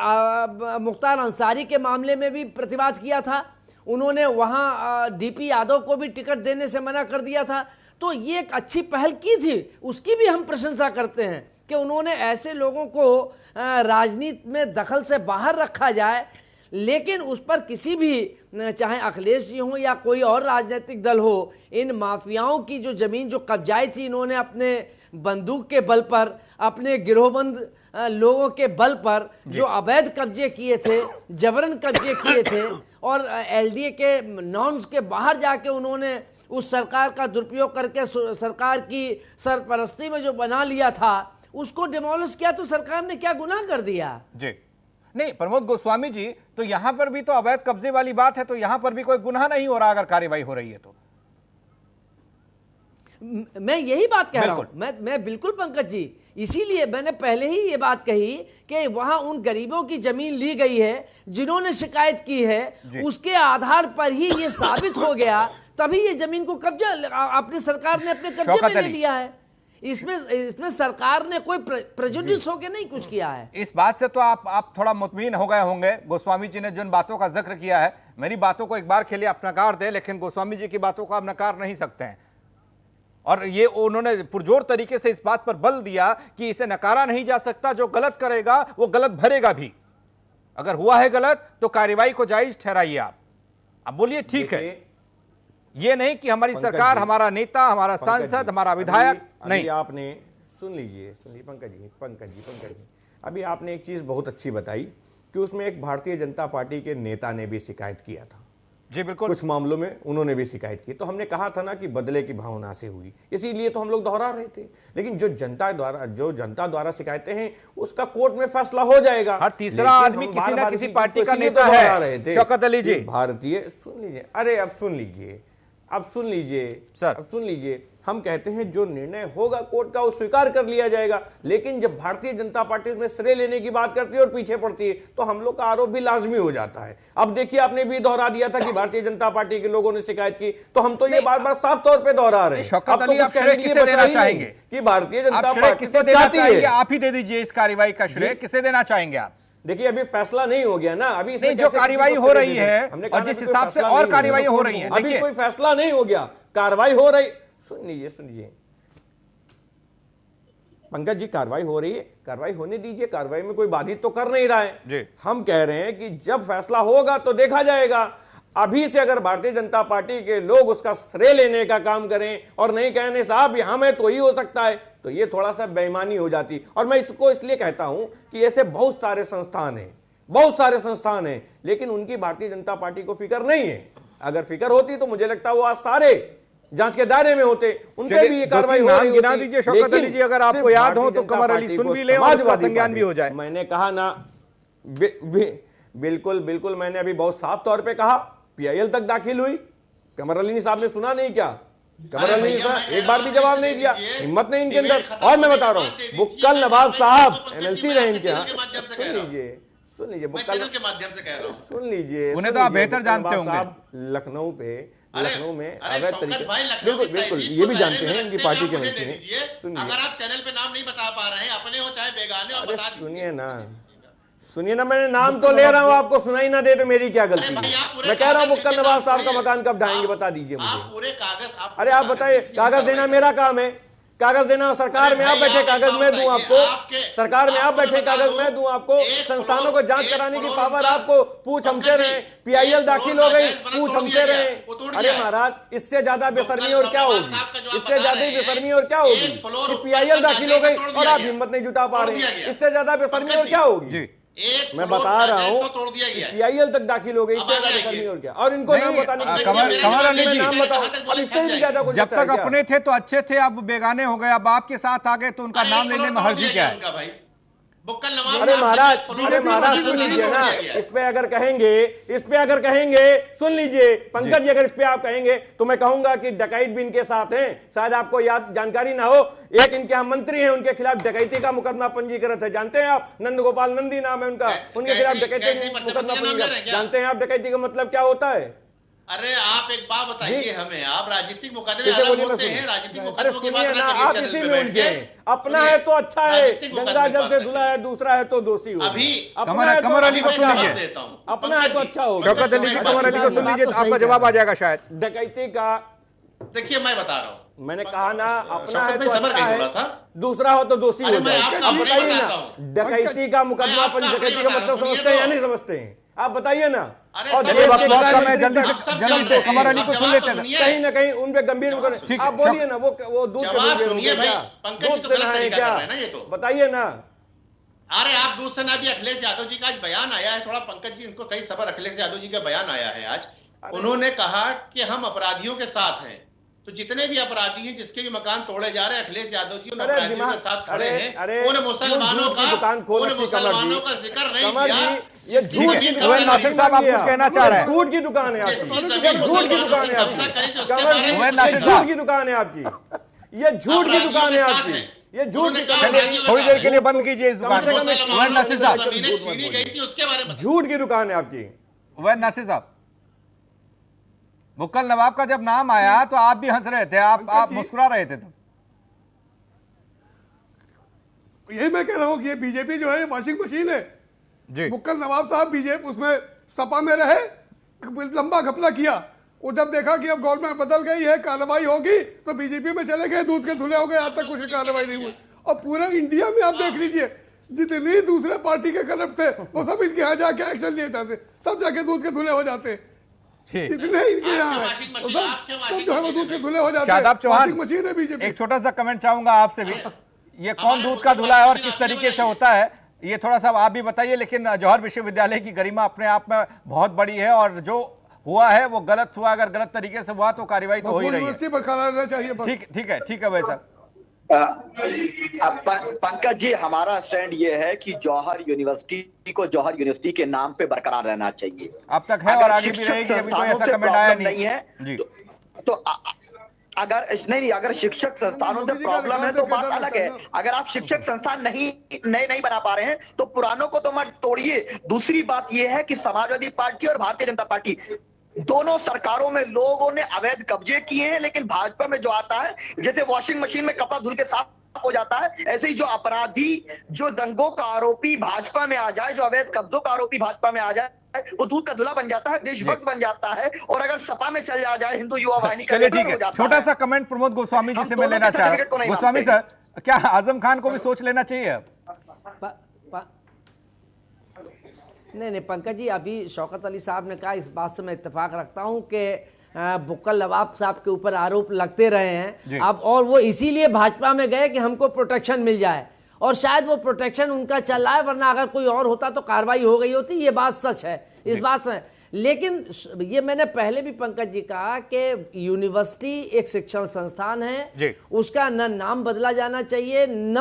मुख्तार अंसारी के मामले में भी प्रतिवाद किया था। उन्होंने वहाँ डीपी यादव को भी टिकट देने से मना कर दिया था। तो ये एक अच्छी पहल की थी, उसकी भी हम प्रशंसा करते हैं कि उन्होंने ऐसे लोगों को राजनीति में दखल से बाहर रखा जाए। लेकिन उस पर किसी भी, चाहे अखिलेश जी हो या कोई और राजनीतिक दल हो, इन माफियाओं की जो जमीन जो कब्जाई थी, इन्होंने अपने बंदूक के बल पर, अपने गिरोहबंद लोगों के बल पर जो अवैध कब्जे किए थे, जबरन कब्जे किए थे और एलडीए के नॉर्म्स के बाहर जाके उन्होंने उस सरकार का दुरुपयोग करके सरकार की सरपरस्ती में जो बना लिया था उसको डिमोलिश किया। तो सरकार ने क्या गुनाह कर दिया? जी नहीं प्रमोद गोस्वामी जी, तो यहां पर भी तो अवैध कब्जे वाली बात है, तो यहां पर भी कोई गुनाह नहीं हो रहा अगर कार्रवाई हो रही है तो? मैं यही बात कह रहा हूं। मैं बिल्कुल पंकज जी, इसीलिए मैंने पहले ही ये बात कही कि वहां उन गरीबों की जमीन ली गई है जिन्होंने शिकायत की है, उसके आधार पर ही ये साबित हो गया, तभी ये जमीन को कब्जा अपनी सरकार ने अपने कब्जे में ले लिया है। इसमें सरकार ने कोई प्रेजुडिस होके नहीं कुछ किया है। इस बात से तो आप थोड़ा मुतमईन हो गए होंगे। गोस्वामी जी ने जिन बातों का जिक्र किया है, मेरी बातों को एक बार के लिए आप नकार दे, लेकिन गोस्वामी जी की बातों को आप नकार नहीं सकते हैं। और ये उन्होंने पुरजोर तरीके से इस बात पर बल दिया कि इसे नकारा नहीं जा सकता, जो गलत करेगा वो गलत भरेगा भी। अगर हुआ है गलत तो कार्रवाई को जायज ठहराइए आप। अब बोलिए ठीक है, ये नहीं कि हमारी सरकार, हमारा नेता, हमारा सांसद, हमारा विधायक नहीं। आपने सुनिए पंकज जी, अभी आपने एक चीज बहुत अच्छी बताई कि उसमें एक भारतीय जनता पार्टी के नेता ने भी शिकायत किया था। जी बिल्कुल, कुछ मामलों में उन्होंने भी शिकायत की। तो हमने कहा था ना कि बदले की भावना से हुई, इसीलिए तो हम लोग दोहरा रहे थे। लेकिन जो जनता द्वारा शिकायतें हैं उसका कोर्ट में फैसला हो जाएगा। हर तीसरा आदमी किसी ना किसी पार्टी का नेता है। शौकत अली जी, भारतीय, सुन लीजिए, अरे अब सुन लीजिए सर, अब सुन लीजिए। हम कहते हैं जो निर्णय होगा कोर्ट का वो स्वीकार कर लिया जाएगा। लेकिन जब भारतीय जनता पार्टी उसमें श्रेय लेने की बात करती है और पीछे पड़ती है तो हम लोग का आरोप भी लाजमी हो जाता है। अब देखिए, आपने भी दोहरा दिया था कि भारतीय जनता पार्टी के लोगों ने शिकायत की, तो हम तो ये बार बार साफ तौर पे दोहरा रहे हैं। शौकत अली, आप श्रेय किसे देना चाहेंगे कि भारतीय जनता पार्टी किसे देना चाहेंगे? आप ही दे दीजिए इस कार्रवाई का श्रेय, किसे देना चाहेंगे आप? देखिए, अभी फैसला नहीं हो गया ना, अभी नहीं, जो कार्रवाई हो रही है और जिस हिसाब से और कार्रवाई हो रही है, अभी कोई फैसला नहीं हो गया, कार्रवाई हो रही। सुन लीजिए पंकज जी, कार्रवाई हो रही है, कार्रवाई होने दीजिए। कार्रवाई में कोई बाधित तो कर नहीं रहा है। हम कह रहे हैं कि जब फैसला होगा तो देखा जाएगा। अभी से अगर भारतीय जनता पार्टी के लोग उसका श्रेय लेने का काम करें और नहीं कहने साहब यहां में तो ही हो सकता है, तो ये थोड़ा सा बेईमानी हो जाती। और मैं इसको इसलिए कहता हूं कि ऐसे बहुत सारे संस्थान हैं, लेकिन उनकी भारतीय जनता पार्टी को फिक्र नहीं है। अगर फिक्र होती तो मुझे लगता है वो आज सारे जांच के दायरे में होते, उनके भी ये कार्रवाई हो रही होती। गिना दीजिए शौकत अली जी, अगर आपको याद हो तो कमर अली सुन भी ले और उसका संज्ञान भी हो जाए। मैंने कहा ना, बिल्कुल मैंने अभी बहुत साफ तौर पे कहा, पीआईएल तक दाखिल हुई। कमर अली साहब ने सुना नहीं क्या? कमर अली साहब एक बार भी जवाब नहीं दिया, हिम्मत नहीं इनके अंदर। और मैं बता रहा हूं, बुक्कल नवाब साहब एमएलसी रहे इनके यहाँ। सुन लीजिए बुक्कल के माध्यम से कह रहा हूं, सुन लीजिए, उन्हें तो आप बेहतर जानते होंगे। लखनऊ में अवैध तरीके, बिल्कुल ये भी जानते हैं, इनकी पार्टी के मंत्री हैं। अगर आप चैनल पे नाम नहीं बता पा रहे हैं, अपने हो चाहे बेगाने, और बता सुनिए ना, मैंने नाम तो ले रहा हूं, आपको सुनाई ना दे तो मेरी क्या गलती है? मैं कह रहा हूं बुक्कल नवाब साहब का मकान कब ढाएंगे, बता दीजिए मुझे। पूरे कागज, अरे आप बताइए, कागज देना मेरा काम है, कागज देना। सरकार में आप बैठे, कागज मैं दूं आपको। सरकार में आप बैठे, कागज मैं दूं आपको। संस्थानों को जांच कराने की पावर आपको। पूछ हमसे रहे, पीआईएल दाखिल हो गई, पूछ हमसे रहे। अरे महाराज, इससे ज्यादा बेशर्मी और क्या होगी? इससे ज्यादा बेशर्मी और क्या होगी कि पीआईएल दाखिल हो गई और आप हिम्मत नहीं जुटा पा रहे? इससे ज्यादा बेशर्मी और क्या होगी? मैं बता रहा हूँ तोड़ दिया गया है। पीआईएल तक दाखिल हो गई, इससे ज्यादा बेसर नहीं और क्या। और इनको नाम बताने की कमर अली जी, नाम बताओ, अब इससे भी ज्यादा कुछ जब बचा है तक क्या? अपने थे तो अच्छे थे, अब बेगाने हो गए, अब आपके साथ आ गए तो उनका नाम लेने में हर्जी क्या है? भाई बुक्कल नवाब अरे महाराज, साहब सुन लीजिए ना, इस पे अगर कहेंगे सुन लीजिए पंकज जी, अगर इस पे आप कहेंगे तो मैं कहूंगा कि डकैत भी इनके साथ हैं। शायद आपको याद जानकारी ना हो, एक इनके यहाँ मंत्री हैं, उनके खिलाफ डकैती का मुकदमा पंजीकृत है, जानते हैं आप? नंदगोपाल नंदी नाम है उनका, उनके खिलाफ डकैती का मुकदमा पंजीकृत। जानते हैं आप डकैती का मतलब क्या होता है? अरे आप एक बात बताइए हमें, आप राजनीतिक मुकदमे कैसे अलग बोलिए, होते मैं हैं, सुनूं। राजनीतिक अरे मुकदमों की बात सुनिए ना, ना आप करिए इसी चैनल में पे उलझे बैठ हैं। के। अपना है तो अच्छा है, राजनीतिक गंगा मुकदमे जल से बात धुला है, दूसरा है तो दोषी हो। अभी कमर अली को सुन लीजिए, अपना है तो अच्छा होगा। शौकत अली जी, कमर अली को सुन लीजिए, आपका जवाब आ जाएगा शायद। डकैती का देखिए मैं बता रहा हूँ, मैंने कहा ना, अपना है शौकत तो भाई, सबर अच्छा करिए है, थोड़ा सा। दूसरा हो तो दोषी हो अरे मैं जाए। आपका आप अपने बताइए बताता ना, हूँ। डकैती का मुकदमा मैं आपका डकैती अपने का बता मतलब रहा हूँ, समझते हैं या सुनिए नहीं तो। समझते हैं? आप बताइए ना। अरे और सब चलिए, वक्त देश के बहुत खिलाफ कम है, जल्दी से कमर अली को सुन लेते हैं। कहीं ना कहीं उन पे गंभीर मुकदमे, ठीक है, आप बोलिए ना, वो दूध के जवाब दूध सुनिए भाई, क्या पंकज जी दूध तो से गलत नहाए तरीका क्या? कर रहे हैं ना ये तो। बताइए ना। अरे आप दूध से ना, भी अखिलेश यादव जी का आज बयान आया है, थोड़ा पंकज जी इनको कई सबर, अखिलेश यादव जी का बयान आया है आज। उन्होंने कहा कि हम अपराधियों के साथ हैं, तो जितने भी अपराधी हैं, जिसके भी मकान तोड़े जा रहे हैं, अखिलेश यादव जी उन अरे अपराधियों दिमाग- के साथ खड़े अरे- हैं। अरे, उन मुसलमानों झूठ की दुकान खोल उन रखी कमर जी। मुसलमानों का जिक्र नहीं कमर किया। जी, ये जिस झूठ जमीन की का उवैन नासिर साहब, आप कुछ कहना चाह रहे हैं? झूठ की दुकान है आपकी, जिसकी ये जमीन झूठ की दुकान है कब्जा आपकी, करी थी, उसके कमर बारे जी, में उवैन ये नासिर झूठ साहब। की दुकान है आपकी, ये झूठ की दुकान है आपकी, ये झूठ की चलिए थोड़ी देर के लिए बंद कीजिए इस दुकान को। उवैन नासिर साहब, जमीनें छीनी गई थी उसके बारे में। झूठ की दुकान है आपकी। उवैन नासिर साहब, मुक्कल नवाब का जब नाम आया तो आप भी हंस रहे थे, आप मुस्कुरा रहे थे। यही मैं कह रहा हूँ कि ये बीजेपी जो है ये वॉशिंग मशीन है जी, मुक्कल नवाब साहब बीजेपी उसमें सपा में रहे, लंबा घपला किया, वो जब देखा कि अब गवर्नमेंट बदल गई है, कार्रवाई होगी, तो बीजेपी में चले गए, दूध के धुले हो गए, आज तक कुछ कार्रवाई नहीं हुई। और पूरे इंडिया में आप देख लीजिए, जितनी दूसरे पार्टी के करप्ट थे वो सब इनके यहाँ जाके एक्शन लिए जाते, सब जाके दूध के धुले हो जाते। ठीक। जितने इनके यहाँ है वो सब जो है वो दूध के धुले हो जाते हैं। शादाब चौहान, वॉशिंग मशीन है बीजेपी। एक छोटा सा कमेंट चाहूंगा आपसे भी, ये कौन दूध का धुला है और किस तरीके से होता है, ये थोड़ा सा आप भी बताइए। लेकिन जौहर विश्वविद्यालय की गरिमा अपने आप में बहुत बड़ी है, और जो हुआ है वो गलत हुआ, अगर गलत तरीके से हुआ तो कार्रवाई तो हो ही रही है। यूनिवर्सिटी बरकरार रहना चाहिए बस। ठीक है भाई साहब। पंकज जी, हमारा स्टैंड ये है कि जौहर यूनिवर्सिटी को जौहर यूनिवर्सिटी के नाम पे बरकरार रहना चाहिए। अब तक है और आगे भी रहेगी, अभी कोई ऐसा कमेंट आया नहीं है जी। तो अगर नहीं, अगर शिक्षक संस्थानों से प्रॉब्लम है तो बात अलग है। अगर आप शिक्षक संस्थान नहीं बना पा रहे हैं तो पुरानों को तो मत तोड़िए। दूसरी बात यह है कि समाजवादी पार्टी और भारतीय जनता पार्टी दोनों सरकारों में लोगों ने अवैध कब्जे किए हैं, लेकिन भाजपा में जो आता है, जैसे वॉशिंग मशीन में कपड़ा धुल के साफ हो जाता है, ऐसे ही जो अपराधी, जो दंगों का आरोपी भाजपा में आ जाए, जो अवैध कब्जों का आरोपी भाजपा में आ जाए, वो दूध का धुला बन जाता है, देशभक्त बन जाता है। और अगर सपा में चल जाए, हिंदू युवा वाहिनी का चलिए लीडर ठीक हो है, जाता छोटा है। सा कमेंट प्रमोद गोस्वामी जी से मैं दोनों लेना के चाह रहा सर्टिफिकेट को हूं। नहीं गोस्वामी मानते। सर, क्या आजम खान को भी सोच लेना चाहिए अब? नहीं पंकज जी, अभी शौकत अली साहब ने कहा, इस बात से मैं इत्तेफाक रखता हूं कि बुक्कल नवाब साहब के ऊपर आरोप लगते रहे हैं अब, और वो इसीलिए भाजपा में गए कि हमको प्रोटेक्शन मिल जाए, और शायद वो प्रोटेक्शन उनका चल रहा है, वरना अगर कोई और होता तो कार्रवाई हो गई होती। ये बात सच है, इस बात से। लेकिन ये मैंने पहले भी पंकज जी कहा कि यूनिवर्सिटी एक शिक्षण संस्थान है, उसका न नाम बदला जाना चाहिए, न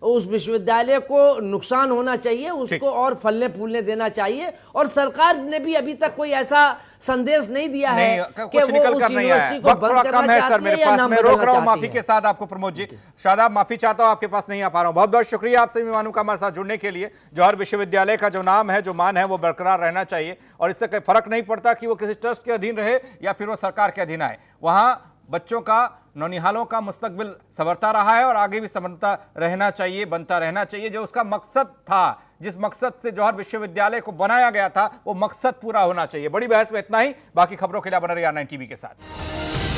उस विश्वविद्यालय को नुकसान होना चाहिए, उसको और फलने फूलने देना चाहिए। और सरकार ने भी अभी तक कोई ऐसा संदेश नहीं दिया है कि वो उस यूनिवर्सिटी को बंद करना चाहती है या नाम मैं रोक रहा हूं, बदलना माफी चाहती के साथ आपको प्रमोद जी। शादाब, माफी चाहता हूं, आपके पास नहीं आ पा रहा हूं। बहुत बहुत शुक्रिया आप सभी मेहमानों का हमारे साथ जुड़ने के लिए। जौहर विश्वविद्यालय का जो नाम है, जो मान है, वो बरकरार रहना चाहिए, और इससे कोई फर्क नहीं पड़ता कि वो किसी ट्रस्ट के अधीन रहे या फिर वो सरकार के अधीन आए। वहां बच्चों का, नौनिहालों का मुस्तकबिल संवरता रहा है और आगे भी संवरता रहना चाहिए, बनता रहना चाहिए। जो उसका मकसद था, जिस मकसद से जौहर विश्वविद्यालय को बनाया गया था, वो मकसद पूरा होना चाहिए। बड़ी बहस में इतना ही। बाकी खबरों के लिए बने रहिए R9 टीवी के साथ।